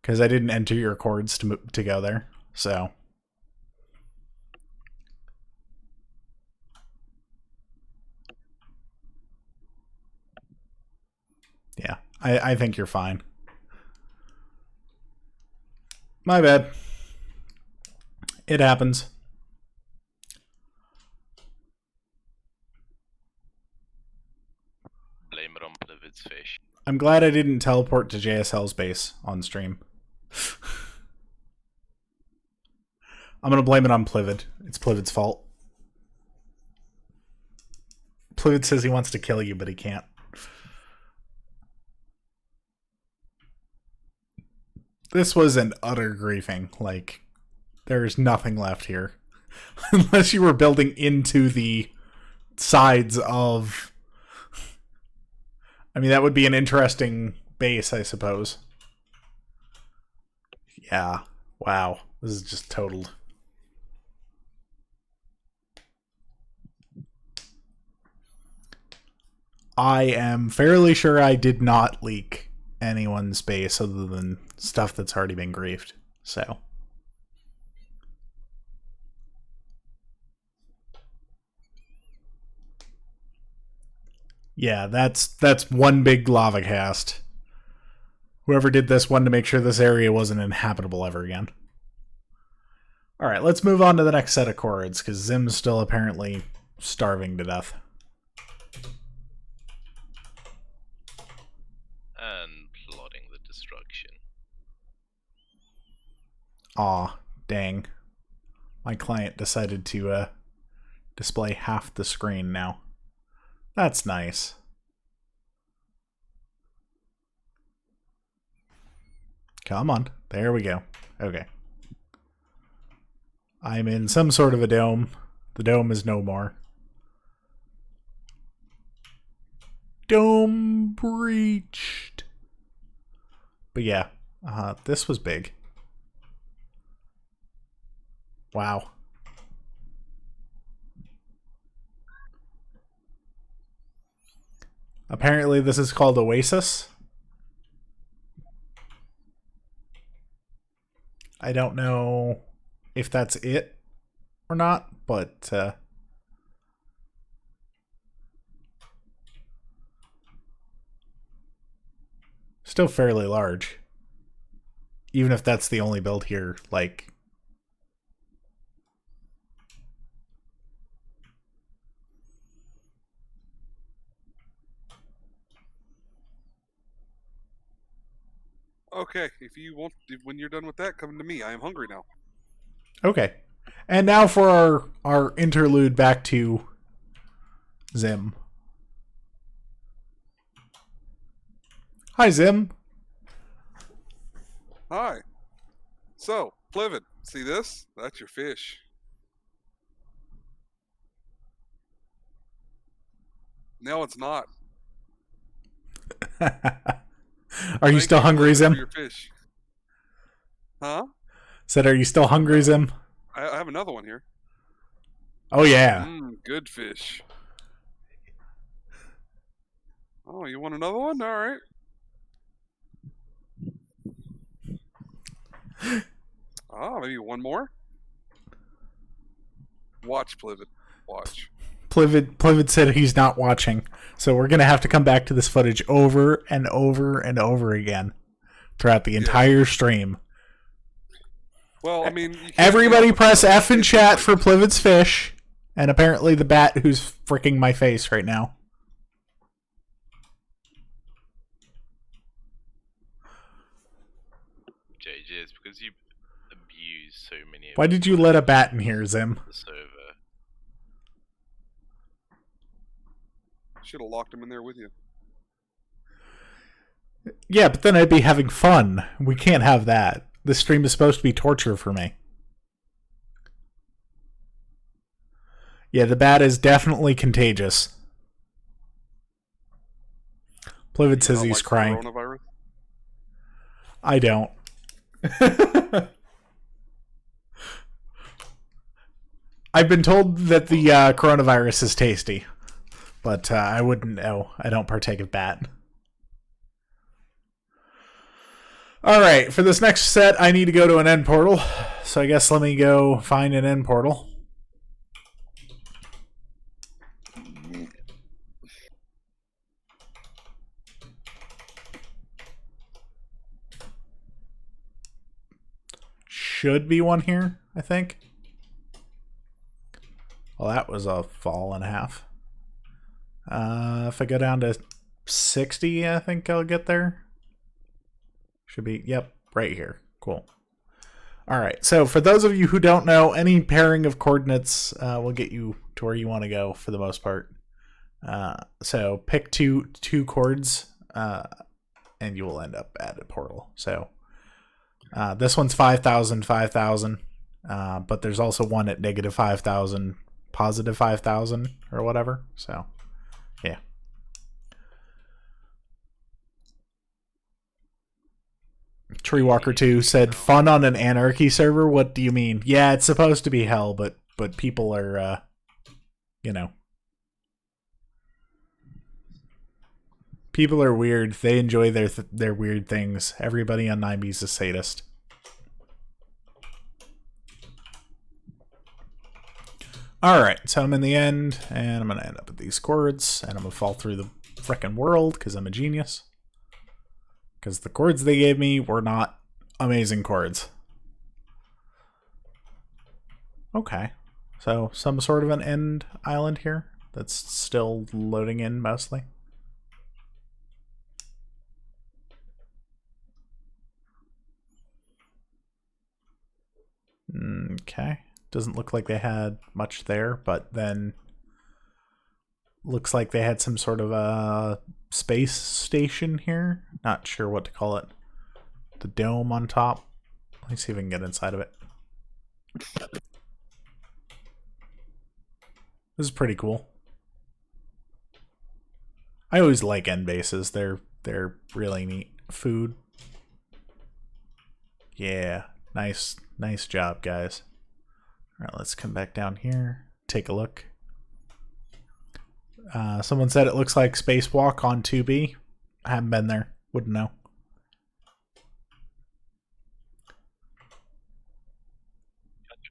because I didn't enter your cords to go there. So yeah, I think you're fine. My bad. It happens. Blame it on Plivid's fish. I'm glad I didn't teleport to JSL's base on stream. I'm gonna blame it on Plivid. It's Plivid's fault. Plivid says he wants to kill you, but he can't. This was an utter griefing. Like, there's nothing left here. Unless you were building into the sides of... I mean, that would be an interesting base, I suppose. Yeah. Wow. This is just totaled. I am fairly sure I did not leak anyone's base other than stuff that's already been griefed. So... yeah, that's one big lava cast. Whoever did this wanted to make sure this area wasn't inhabitable ever again. Alright, let's move on to the next set of cords, because Zim's still apparently starving to death. And plotting the destruction. Aw, dang. My client decided to display half the screen now. That's nice. Come on. There we go. Okay. I'm in some sort of a dome. The dome is no more. Dome breached. But yeah, this was big. Wow. Apparently this is called Oasis. I don't know if that's it or not, but still fairly large. Even if that's the only build here, like... Okay, when you're done with that, come to me. I am hungry now. Okay. And now for our interlude back to Zim. Hi, Zim. Hi. So, Plivid, see this? That's your fish. No, it's not. Are you still hungry, Zim? Your fish. Huh? Said, are you still hungry, Zim? I have another one here. Oh, yeah. Good fish. Oh, you want another one? All right. Oh, maybe one more? Watch, Plivid. Watch. Plivid said he's not watching, so we're going to have to come back to this footage over and over and over again throughout the entire stream. Well, I mean... Everybody press F in chat for Plivid's fish, and apparently the bat who's freaking my face right now. JJ, it's because you abuse so many... Why did you let a bat in here, Zim? The server. Should have locked him in there with you. Yeah, but then I'd be having fun. We can't have that. This stream is supposed to be torture for me. Yeah, the bat is definitely contagious. Plivid Do says you not he's like crying. Coronavirus? I don't. I've been told that the coronavirus is tasty, but I wouldn't know. I don't partake of bat. Alright, for this next set, I need to go to an end portal. So I guess let me go find an end portal. Should be one here, I think. Well, that was a fall and a half. If I go down to 60, I think I'll get there. Should be, yep, right here. Cool. All right, so for those of you who don't know, any pairing of coordinates will get you to where you want to go for the most part. So pick two chords, and you will end up at a portal. So this one's 5,000, 5,000, but there's also one at negative 5,000, positive 5,000, or whatever. So, yeah. Treewalker2 said, fun on an anarchy server? What do you mean? Yeah, it's supposed to be hell, but people are, you know. People are weird. They enjoy their weird things. Everybody on 9B is a sadist. Alright, so I'm in the end, and I'm going to end up at these chords, and I'm going to fall through the frickin' world, because I'm a genius. Because the chords they gave me were not amazing chords. Okay, so some sort of an end island here that's still loading in mostly. Okay, doesn't look like they had much there, but then looks like they had some sort of a space station here. Not sure what to call it. The dome on top. Let me see if I can get inside of it. This is pretty cool. I always like end bases. They're really neat. Food. Yeah, nice job, guys. All right, let's come back down here. Take a look. Someone said it looks like Spacewalk on 2B. I haven't been there. Wouldn't know.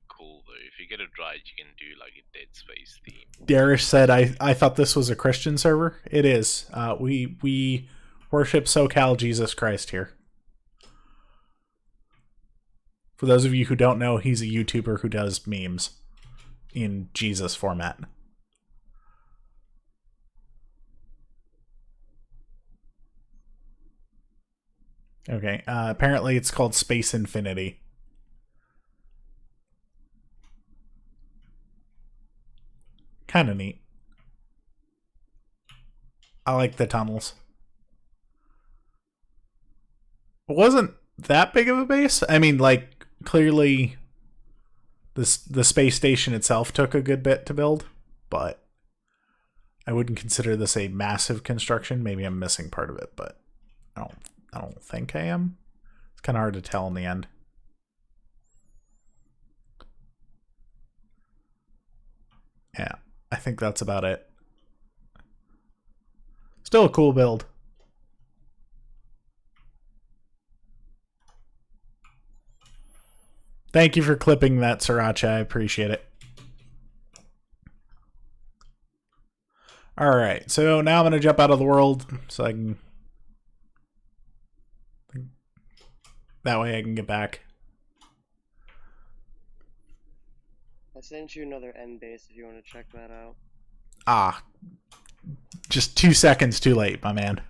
Cool though. If you get it right, you can do like a Dead Space theme. Darish said, I thought this was a Christian server. It is. We worship SoCal Jesus Christ here. For those of you who don't know, he's a YouTuber who does memes in Jesus format. Okay, apparently it's called Space Infinity. Kind of neat. I like the tunnels. It wasn't that big of a base. I mean, like, clearly the space station itself took a good bit to build, but I wouldn't consider this a massive construction. Maybe I'm missing part of it, but I don't think I am. It's kind of hard to tell in the end. Yeah, I think that's about it. Still a cool build. Thank you for clipping that, Sriracha. I appreciate it. Alright, so now I'm going to jump out of the world so I can... That way I can get back. I sent you another end base if you want to check that out. Ah. Just 2 seconds too late, my man.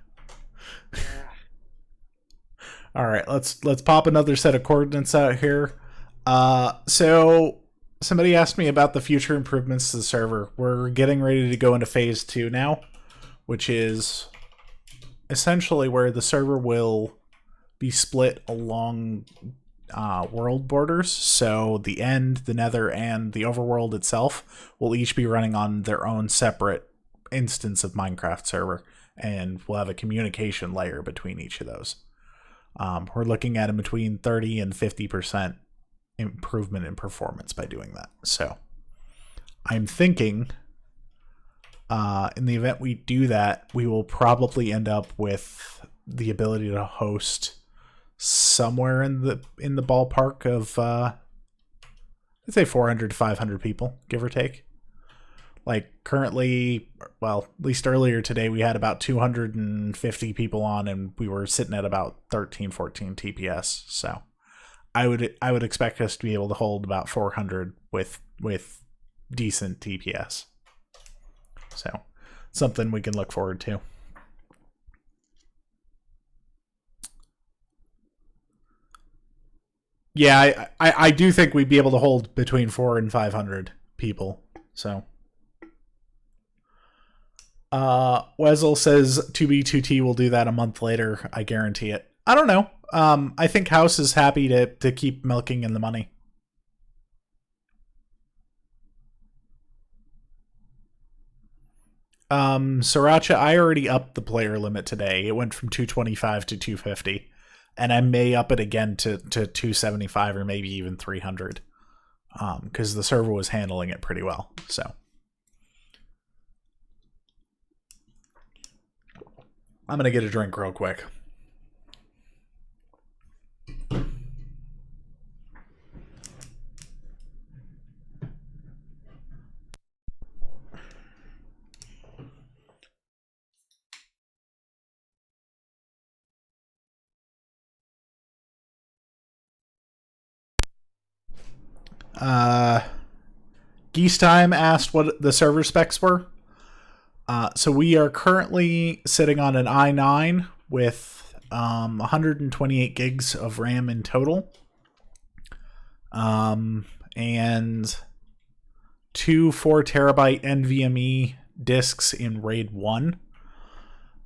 Alright, let's pop another set of coordinates out here. So somebody asked me about the future improvements to the server. We're getting ready to go into phase 2 now, which is essentially where the server will be split along world borders. So the End, the Nether, and the Overworld itself will each be running on their own separate instance of Minecraft server, and we'll have a communication layer between each of those. We're looking at in between 30 and 50% improvement in performance by doing that. So I'm thinking in the event we do that, we will probably end up with the ability to host somewhere in the ballpark of I'd say 400 to 500 people, give or take. Like currently, well, at least earlier today, we had about 250 people on, and we were sitting at about 13, 14 TPS. So I would expect us to be able to hold about 400 with decent TPS. So something we can look forward to. Yeah, I do think we'd be able to hold between 400 and 500 people. So Wesel says 2B2T will do that a month later. I guarantee it. I don't know. I think House is happy to keep milking in the money. Sriracha, I already upped the player limit today. It went from 225 to 250. And I may up it again to 275 or maybe even 300. Because the server was handling it pretty well. So I'm going to get a drink real quick. Geese Time asked what the server specs were. So we are currently sitting on an i9 with 128 gigs of RAM in total. And 2 4TB NVMe disks in RAID 1.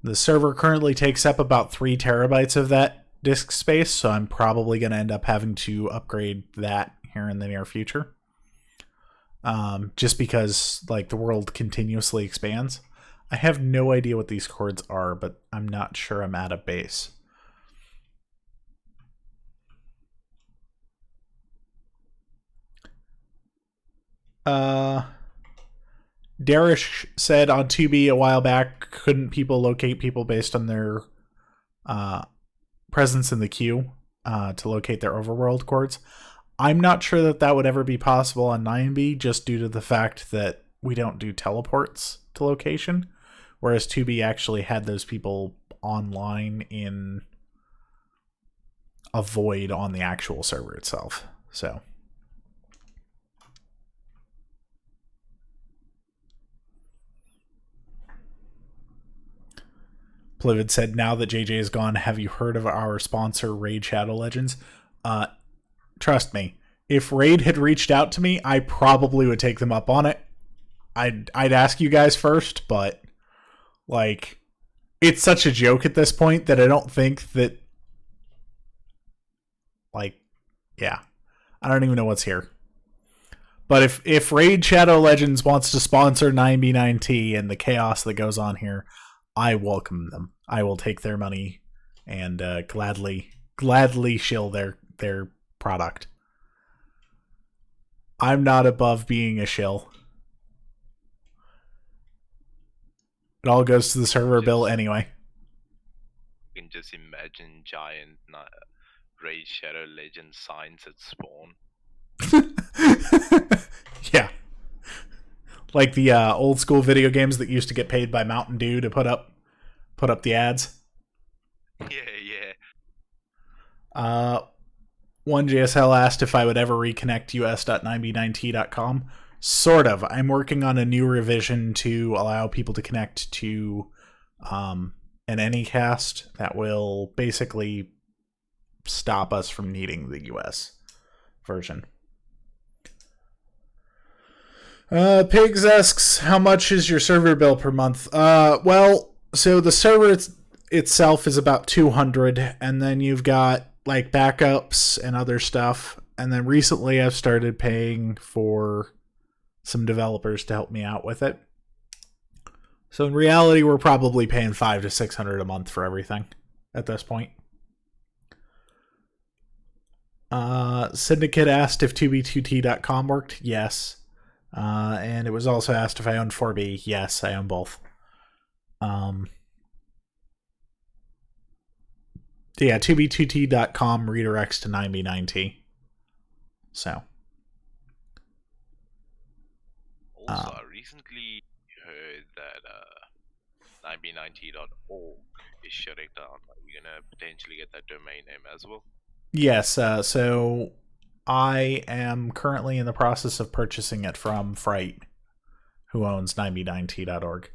The server currently takes up about 3 terabytes of that disk space, so I'm probably going to end up having to upgrade that here in the near future. Just because like the world continuously expands. I have no idea what these chords are, but I'm not sure I'm at a base. Darish said on 2B a while back, couldn't people locate people based on their presence in the queue to locate their overworld chords? I'm not sure that that would ever be possible on 9B, just due to the fact that we don't do teleports to location, whereas 2B actually had those people online in a void on the actual server itself. So Plivid said, now that JJ is gone, have you heard of our sponsor, Raid Shadow Legends? Trust me, if Raid had reached out to me, I probably would take them up on it. I'd ask you guys first, but like, it's such a joke at this point that I don't think that, like, yeah, I don't even know what's here. But if Raid Shadow Legends wants to sponsor 9B9T and the chaos that goes on here, I welcome them. I will take their money and gladly shill their product. I'm not above being a shill. It all goes to the server bill anyway. You can just imagine giant Raid Shadow Legend signs at spawn. Yeah. Like the old school video games that used to get paid by Mountain Dew to put up the ads. Yeah. 1JSL asked if I would ever reconnect us.9b9t.com. Sort of. I'm working on a new revision to allow people to connect to an Anycast that will basically stop us from needing the US version. Pigs asks, how much is your server bill per month? Well, so the server itself is about 200, and then you've got like backups and other stuff. And then recently I've started paying for some developers to help me out with it. So in reality, we're probably paying $500 to $600 a month for everything at this point. Syndicate asked if 2b2t.com worked. Yes. And it was also asked if I own 4B. Yes, I own both. Yeah, 2b2t.com redirects to 9b9t. So. Also, I recently heard that 9b9t.org is shutting down. Are you gonna potentially get that domain name as well? Yes, so I am currently in the process of purchasing it from Fright, who owns 9b9t.org.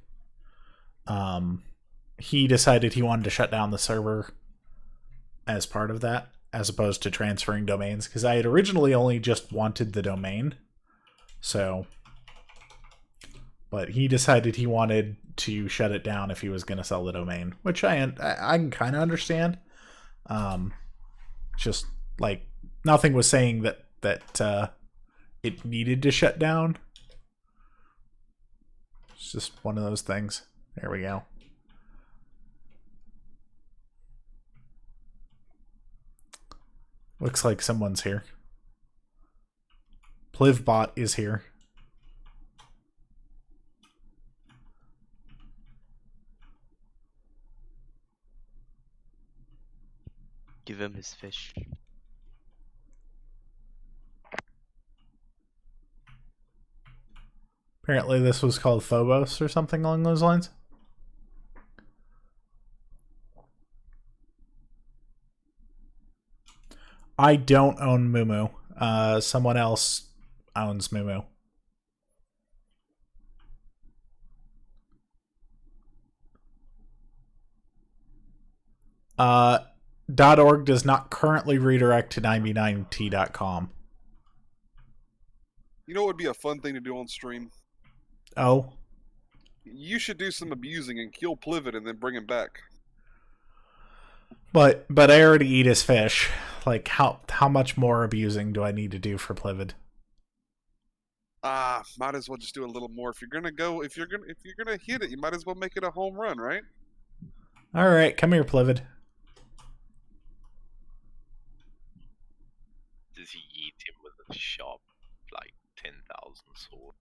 He decided he wanted to shut down the server as part of that, as opposed to transferring domains, because I had originally only just wanted the domain. So, but he decided he wanted to shut it down if he was going to sell the domain, which I can kind of understand. Just like nothing was saying that it needed to shut down. It's just one of those things. There we go. Looks like someone's here. Plivbot is here. Give him his fish. Apparently this was called Phobos or something along those lines. I don't own Mumu. Someone else owns Mumu. .org does not currently redirect to 9b9t.com. You know what would be a fun thing to do on stream? Oh? You should do some abusing and kill Plivet and then bring him back. But I already eat his fish. Like how much more abusing do I need to do for Plivet? Might as well just do a little more. If you're gonna hit it, you might as well make it a home run, right? All right, come here, Plivet. Does he eat him with a sharp, like 10,000 sword?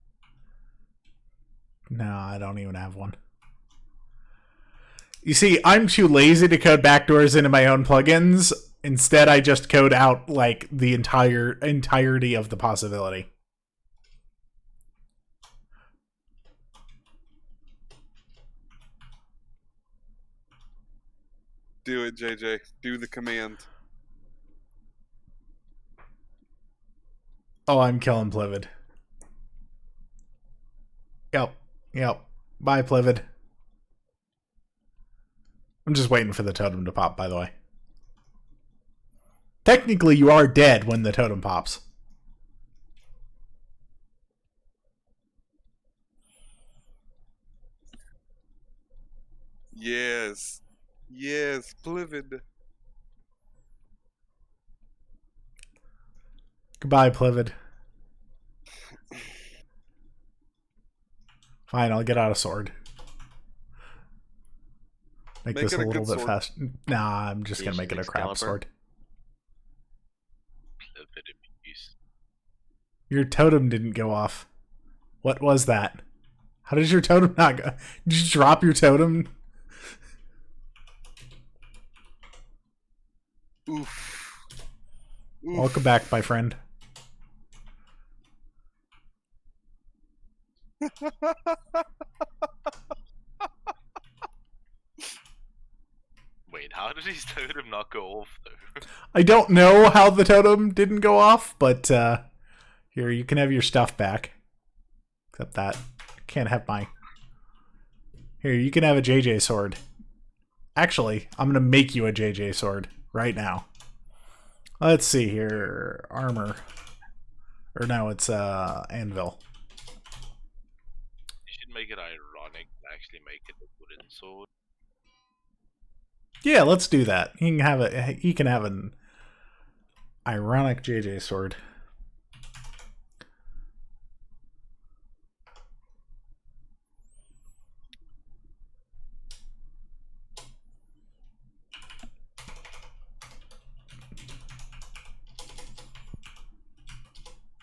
No, I don't even have one. You see, I'm too lazy to code backdoors into my own plugins. Instead, I just code out like the entirety of the possibility. Do it, JJ. Do the command. Oh, I'm killing Plivet. Yep. Bye, Plivet. I'm just waiting for the totem to pop, by the way. Technically, you are dead when the totem pops. Yes. Yes, Plivet. Goodbye, Plivet. Fine, I'll get out a sword. Make this a little bit faster. Nah, I'm just gonna make it a crap sword. Your totem didn't go off. What was that? How did your totem not go? Did you drop your totem? Oof. Welcome back, my friend. Wait, how did his totem not go off, though? I don't know how the totem didn't go off, but here, you can have your stuff back. Except that. Can't have my... Here, you can have a JJ sword. Actually, I'm going to make you a JJ sword right now. Let's see here. Armor. Or no, it's anvil. You should make it ironic and actually make it a wooden sword. Yeah, let's do that. He can have it. He can have an Ironic JJ sword.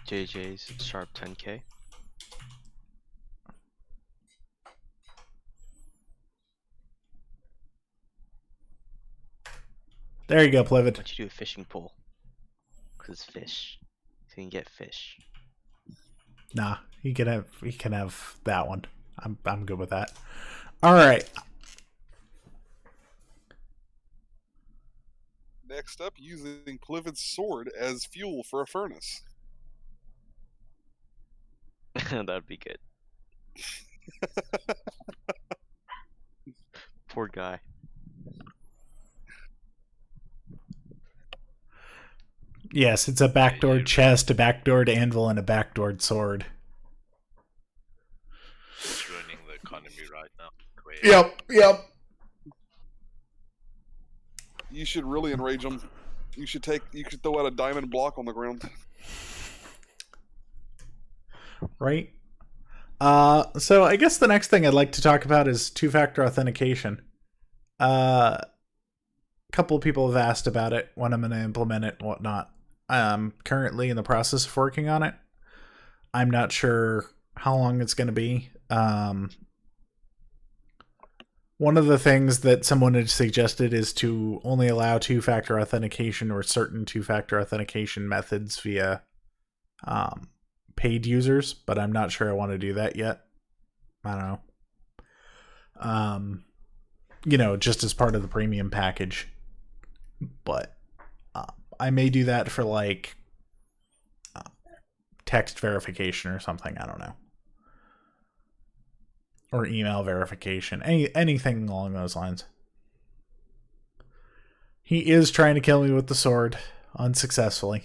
JJ's sharp 10k. There you go, Plivid. Why don't you do a fishing pole? Cause fish. So you can get fish. Nah, he can have that one. I'm good with that. All right. Next up, using Plivid's sword as fuel for a furnace. That'd be good. Poor guy. Yes, it's a backdoored chest, a backdoored anvil, and a backdoored sword. It's ruining the economy right now. Yep. You should really enrage him. You should throw out a diamond block on the ground. Right? So I guess the next thing I'd like to talk about is two-factor authentication. A couple of people have asked about it, when I'm going to implement it and whatnot. I'm currently in the process of working on it. I'm not sure how long it's going to be. One of the things that someone had suggested is to only allow two-factor authentication or certain two-factor authentication methods via paid users, but I'm not sure I want to do that yet. I don't know. Just as part of the premium package. But I may do that for like text verification or something. I don't know. Or email verification. Anything along those lines. He is trying to kill me with the sword unsuccessfully.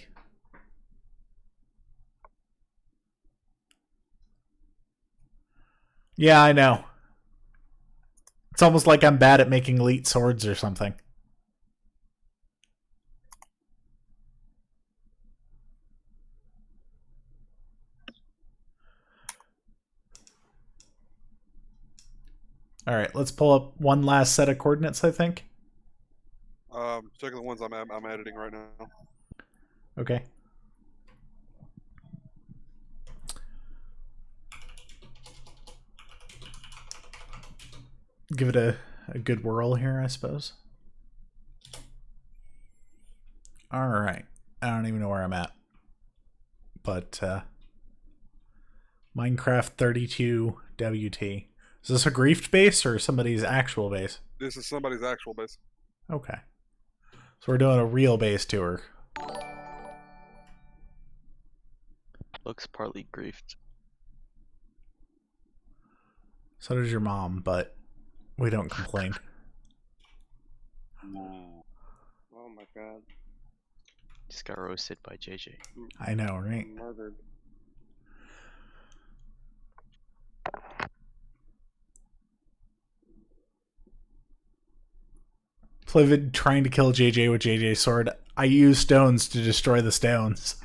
Yeah, I know. It's almost like I'm bad at making elite swords or something. All right, let's pull up one last set of coordinates, I think. Checking the ones I'm editing right now. Okay. Give it a good whirl here, I suppose. All right. I don't even know where I'm at. But Minecraft 32 WT. Is this a griefed base or somebody's actual base? This is somebody's actual base. Okay. So we're doing a real base tour. Looks partly griefed. So does your mom, but we don't complain. Oh my god. Just got roasted by JJ. I know, right? Murdered. Plivid trying to kill JJ with JJ's sword. I use stones to destroy the stones.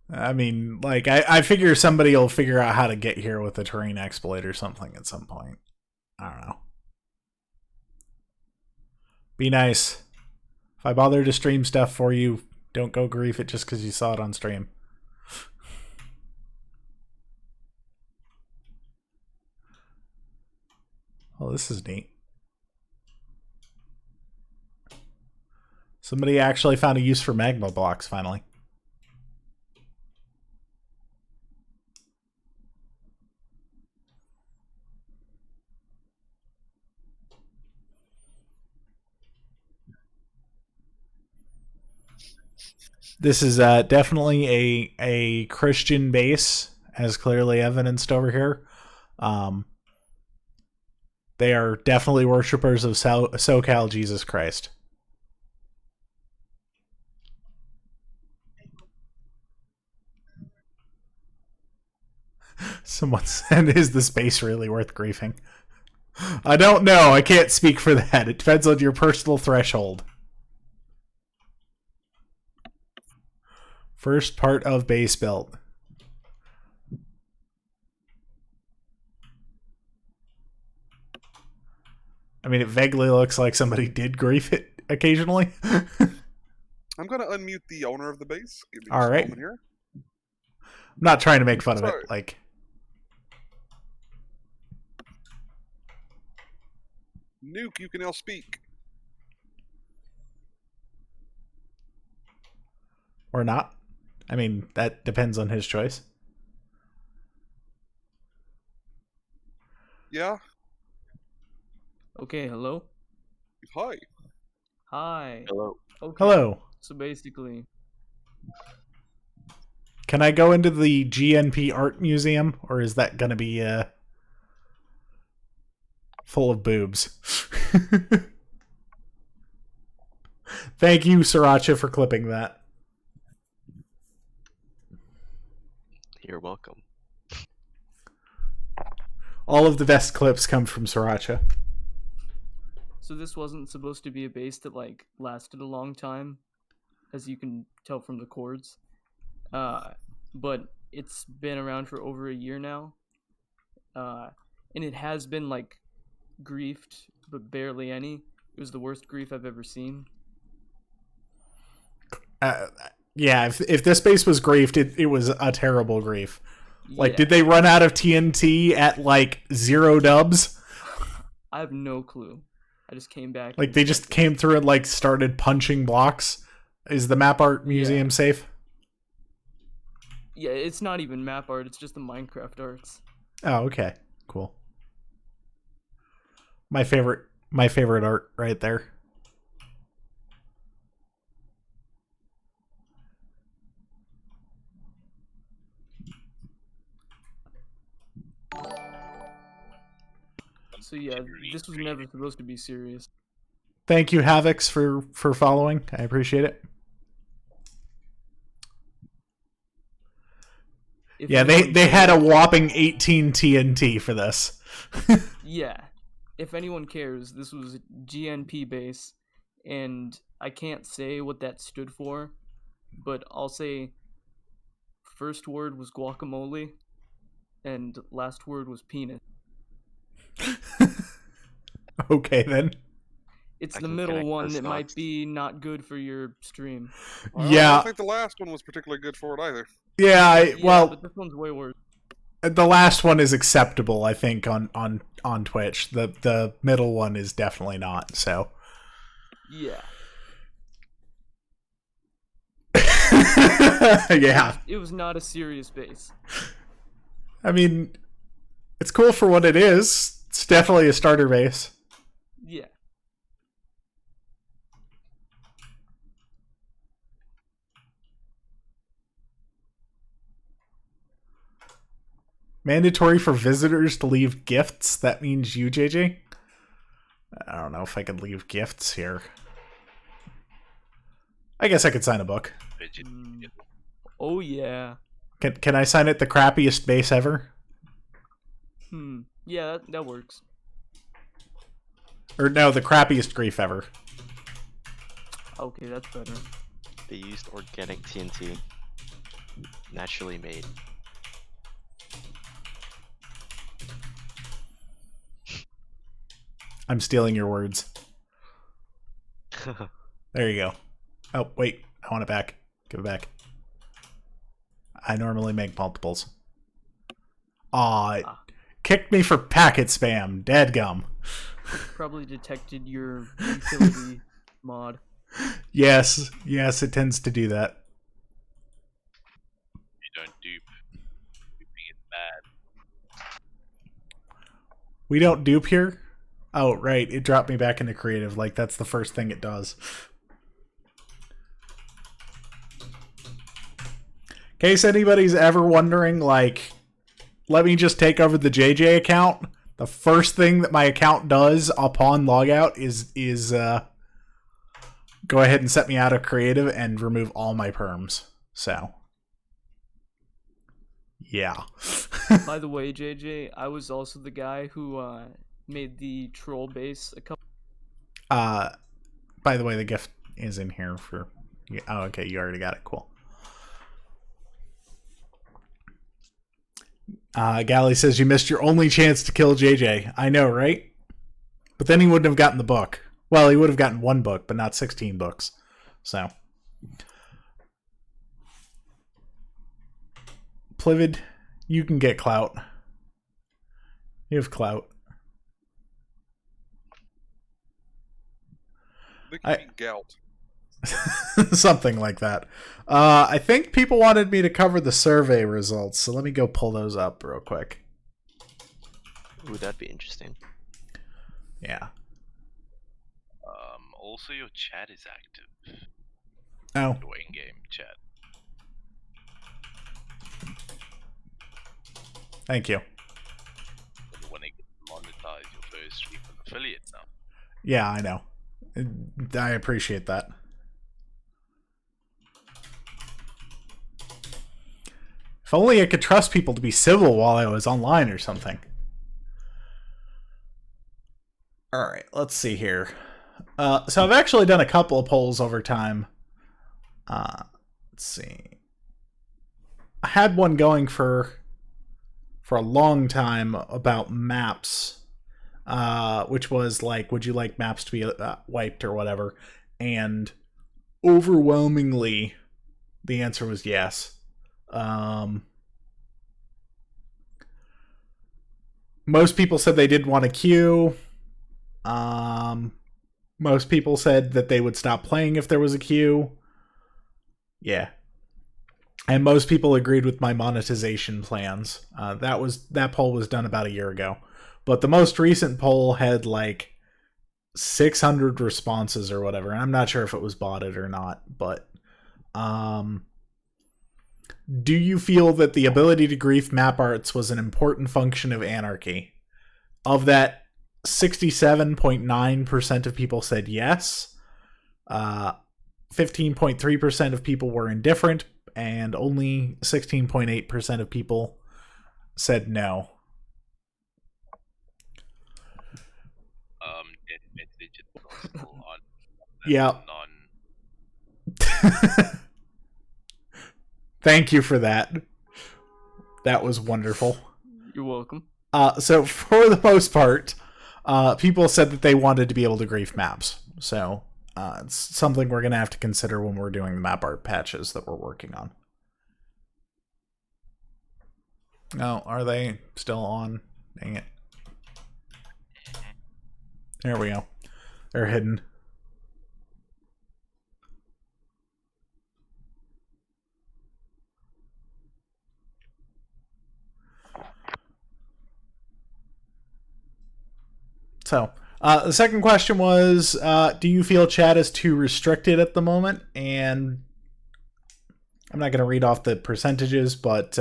I mean, like, I figure somebody will figure out how to get here with a terrain exploit or something at some point. I don't know. Be nice. If I bother to stream stuff for you, don't go grief it just because you saw it on stream. Oh, this is neat. Somebody actually found a use for magma blocks, finally. This is definitely a Christian base, as clearly evidenced over here. They are definitely worshippers of SoCal Jesus Christ. Someone said, is the space really worth griefing? I don't know. I can't speak for that. It depends on your personal threshold. First part of base build. I mean, it vaguely looks like somebody did grief it occasionally. I'm gonna unmute the owner of the base. Give me All just a right. moment here. I'm not trying to make fun of Sorry. it. Like, Nuke, you can now speak. or not. I mean, that depends on his choice. Yeah. Okay, hello? Hi. Hi. Hello. Okay. Hello. So basically, Can I go into the GNP Art Museum, or is that going to be full of boobs? Thank you, Sriracha, for clipping that. You're welcome. All of the best clips come from Sriracha. so this wasn't supposed to be a base that like lasted a long time, as you can tell from the chords. But it's been around for over a year now. And it has been like griefed, but barely any. It was the worst grief I've ever seen. Yeah, if this base was griefed, it was a terrible grief. Like, Yeah, did they run out of TNT at, like, 0 dubs? I have no clue. I just came back. Like, and they just checked it. came through and, like, started punching blocks? Is the Map Art Museum safe? Yeah, it's not even map art. It's just the Minecraft arts. Oh, okay. Cool. My favorite art right there. So yeah, this was never supposed to be serious. Thank you, Havocs, for following. I appreciate it. If Yeah, anyone they had a cares- whopping 18 TNT for this. Yeah, if anyone cares, this was GNP base, and I can't say what that stood for, but I'll say first word was guacamole, and last word was penis. Okay, then. It's I the can middle connect one those that might dots. be not good for your stream. I Yeah. don't think the last one was particularly good for it either. Yeah, Yeah, well, but this one's way worse. the last one is acceptable, I think, on Twitch. The middle one is definitely not, so. Yeah. Yeah. It was not a serious base. I mean, it's cool for what it is. It's definitely a starter base. Yeah. Mandatory for visitors to leave gifts. That means you, JJ? I don't know if I could leave gifts here. I guess I could sign a book. Fidget. Mm. Oh yeah. Can I sign it the crappiest base ever? Yeah, that works. Or no, the crappiest grief ever. Okay, that's better. They used organic TNT. Naturally made. I'm stealing your words. There you go. Oh, wait. I want it back. Give it back. I normally make multiples. Aw, it kicked me for packet spam. Dadgum. Probably detected your utility mod. Yes, it tends to do that. You don't dupe. Duping is bad. We don't dupe here? Oh, right. It dropped me back into creative. Like, that's the first thing it does. In case anybody's ever wondering, like, let me just take over the JJ account. The first thing that my account does upon logout is go ahead and set me out of creative and remove all my perms. So, yeah. By the way, JJ, I was also the guy who made the troll base a couple. By the way, the gift is in here for. Oh, okay, you already got it. Cool. Galley says you missed your only chance to kill JJ. I know, right? But then he wouldn't have gotten the book. Well, he would have gotten 1 book, but not 16 books. So. Plivid, you can get clout. You have clout. Gout. Something like that. I think people wanted me to cover the survey results, so let me go pull those up real quick. Ooh, that'd be interesting. Yeah. Also, your chat is active. Oh. Your in-game chat. Thank you. You want to monetize your first stream of affiliates now. Yeah, I know. I appreciate that. If only I could trust people to be civil while I was online or something. Alright, let's see here. So I've actually done a couple of polls over time. Let's see. I had one going for a long time about maps. Which was like, would you like maps to be wiped or whatever? And overwhelmingly, the answer was yes. Most people said they didn't want a queue. Most people said that they would stop playing if there was a queue. Yeah. And most people agreed with my monetization plans. That poll was done about a year ago. But the most recent poll had like 600 responses or whatever. And I'm not sure if it was botted or not. But do you feel that the ability to grief map arts was an important function of anarchy? Of that, 67.9% of people said yes. 15.3% of people were indifferent. And only 16.8% of people said no. Message is possible on Yeah. Thank you for that. That was wonderful. You're welcome. So for the most part, people said that they wanted to be able to grief maps. So it's something we're going to have to consider when we're doing the map art patches that we're working on. Oh, are they still on? Dang it. There we go. They're hidden. So, the second question was, do you feel chat is too restricted at the moment? And I'm not going to read off the percentages, but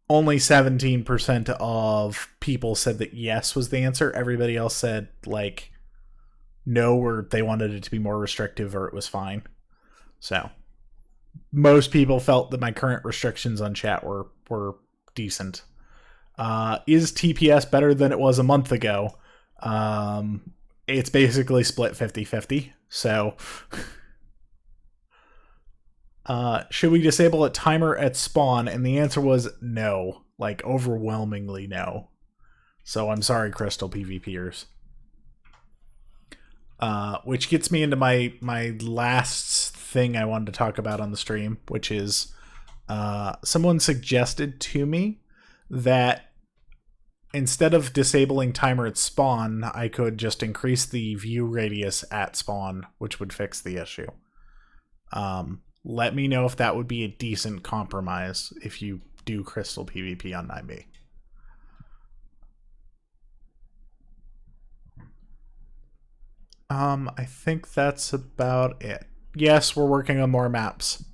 only 17% of people said that yes was the answer. Everybody else said, like, no, or they wanted it to be more restrictive, or it was fine. So, most people felt that my current restrictions on chat were decent. Is TPS better than it was a month ago? It's basically split 50-50. So, should we disable a timer at spawn? And the answer was no. Like, overwhelmingly no. So, I'm sorry, Crystal PvPers. Which gets me into my last thing I wanted to talk about on the stream, which is someone suggested to me that instead of disabling timer at spawn, I could just increase the view radius at spawn, which would fix the issue. Let me know if that would be a decent compromise if you do Crystal PvP on 9B. I think that's about it. Yes, we're working on more maps.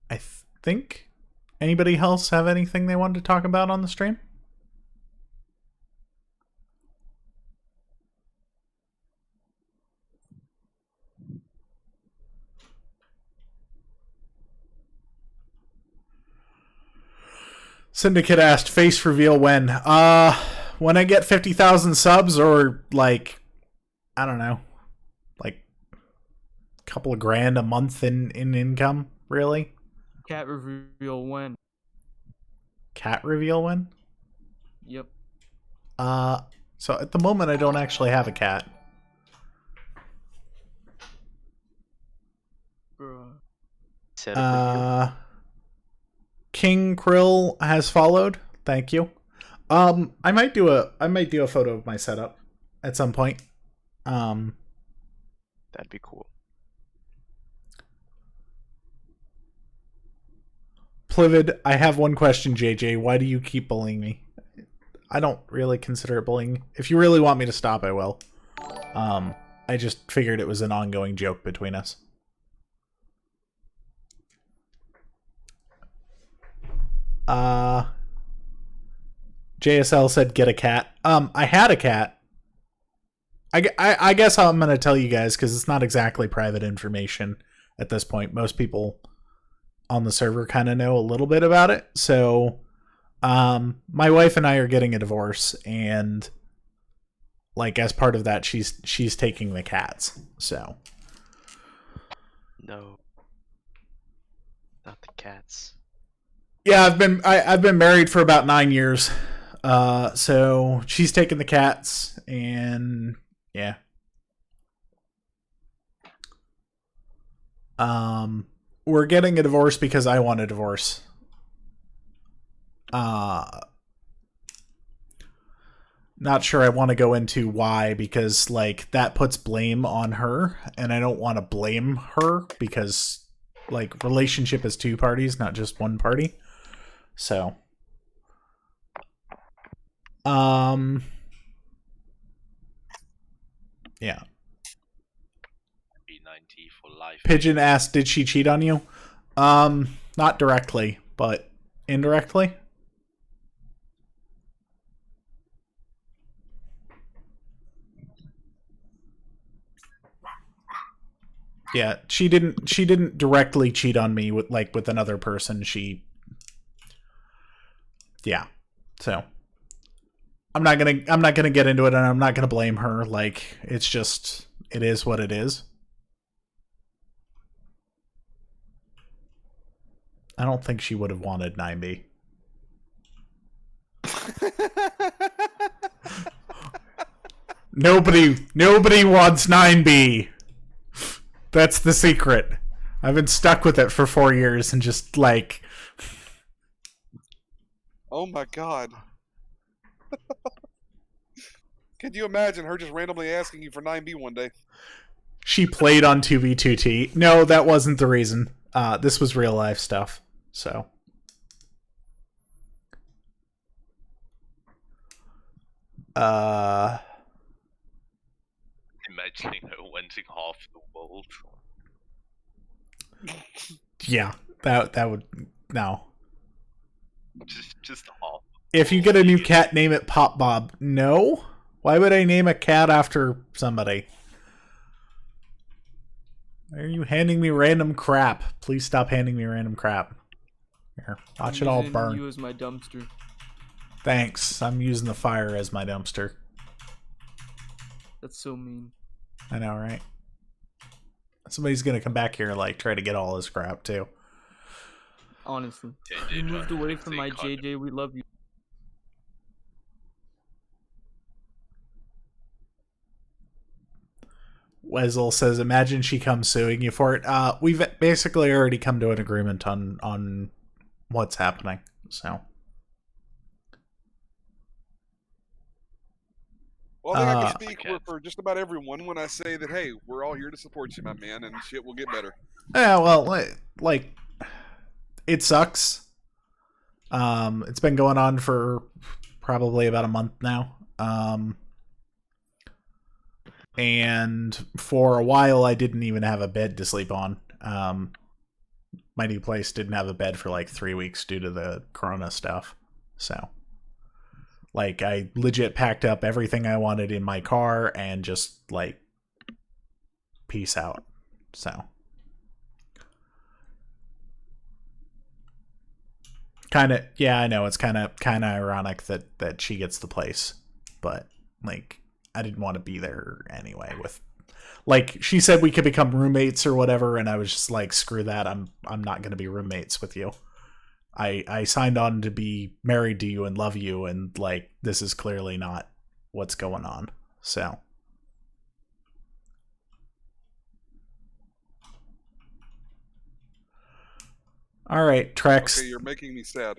I think... Anybody else have anything they wanted to talk about on the stream? Syndicate asked, face reveal when? When I get 50,000 subs, or like, I don't know, like a couple of grand a month in income, really? Cat reveal when? Cat reveal when? Yep. So at the moment I don't actually have a cat. Bruh. Set up King Krill has followed. Thank you. I might do a photo of my setup at some point. that'd be cool. Plivid, I have one question, JJ. Why do you keep bullying me? I don't really consider it bullying. If you really want me to stop, I will. I just figured it was an ongoing joke between us. JSL said get a cat. I had a cat. I guess I'm going to tell you guys because it's not exactly private information at this point. Most people on the server kind of know a little bit about it. So my wife and I are getting a divorce, and like as part of that she's taking the cats. So No. Not the cats. yeah, I've been married for about 9 years. So she's taking the cats, and yeah. We're getting a divorce because I want a divorce. Not sure I want to go into why, because like that puts blame on her, and I don't want to blame her because like relationship is two parties, not just one party. So yeah. B90 for life. Pigeon asked, did she cheat on you? Not directly, but indirectly. Yeah, she didn't directly cheat on me with another person. Yeah. So I'm not gonna get into it, and I'm not gonna blame her. Like, it's just, it is what it is. I don't think she would have wanted 9B. Nobody wants 9B. That's the secret. I've been stuck with it for 4 years and just like... Oh my god. Could you imagine her just randomly asking you for 9B one day? She played on 2B2T. No, that wasn't the reason. This was real life stuff. So... Imagining her wanting half the world. Yeah, that would... No. Just half. If you get a new cat, name it Pop Bob. No? Why would I name a cat after somebody? Why are you handing me random crap? Please stop handing me random crap. Here, watch it all burn. You as my dumpster. Thanks. I'm using the fire as my dumpster. That's so mean. I know, right? Somebody's gonna come back here and like try to get all his crap too. Honestly, JJ you moved trying away to from say my condom. JJ. We love you. Wezel says, "Imagine she comes suing you for it." We've basically already come to an agreement on what's happening. So, Well, I think I can speak Okay. for just about everyone when I say that, hey, we're all here to support you, my man, and shit will get better. yeah, well, like it sucks. It's been going on for probably about a month now. And for a while, I didn't even have a bed to sleep on. My new place didn't have a bed for like 3 weeks due to the Corona stuff. So, like, I legit packed up everything I wanted in my car and just, like, peace out. So, Kind of, yeah, I know it's kind of ironic that she gets the place, but like I didn't want to be there anyway. With like she said we could become roommates or whatever, and I was just like, screw that. I'm not going to be roommates with you. I signed on to be married to you and love you, and like this is clearly not what's going on. So. All right, Trex. Okay, you're making me sad.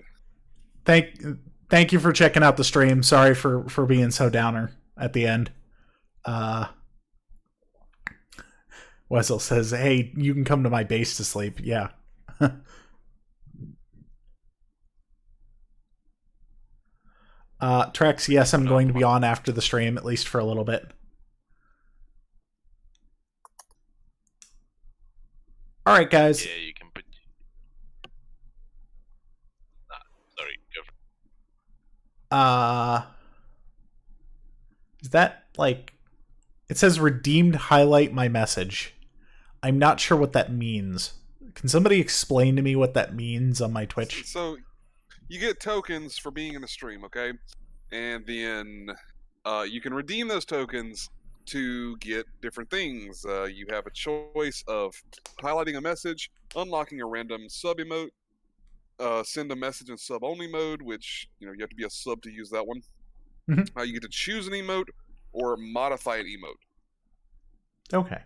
Thank you for checking out the stream. Sorry for being so downer at the end. Wessel says, "Hey, you can come to my base to sleep." Yeah. Trex, yes, I'm going to be on after the stream, at least for a little bit. All right, guys. Yeah, you can put. Sorry, go for Is that like it says redeemed highlight my message? I'm not sure what that means. Can somebody explain to me what that means on my Twitch? So, you get tokens for being in a stream, okay? And then you can redeem those tokens to get different things. You have a choice of highlighting a message, unlocking a random sub emote, send a message in sub only mode, which you have to be a sub to use that one. Mm-hmm. You get to choose an emote or modify an emote. Okay.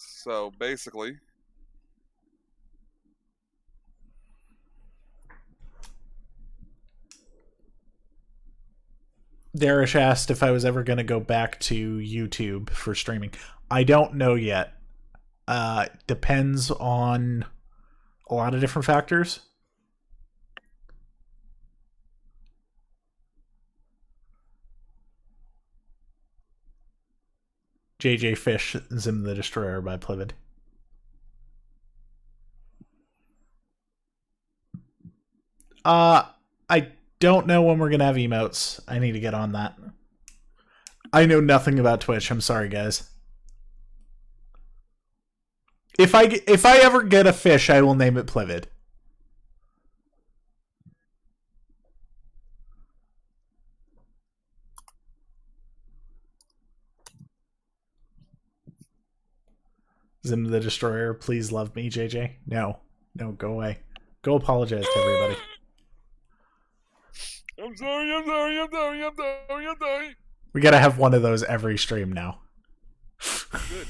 So basically, Darish asked if I was ever going to go back to YouTube for streaming. I don't know yet. Depends on a lot of different factors. JJ Fish, Zim the Destroyer by Plivid. I don't know when we're gonna have emotes. I need to get on that. I know nothing about Twitch. I'm sorry, guys. If I ever get a fish, I will name it Plivid. Zim the Destroyer, please love me, JJ. No, go away. Go apologize to everybody. I'm sorry. We gotta have one of those every stream now. Good.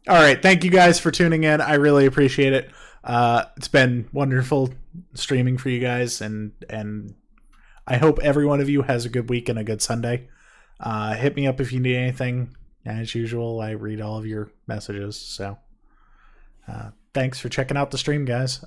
All right, thank you guys for tuning in. I really appreciate it. It's been wonderful streaming for you guys, and I hope every one of you has a good week and a good Sunday. Hit me up if you need anything. As usual, I read all of your messages. So, thanks for checking out the stream, guys.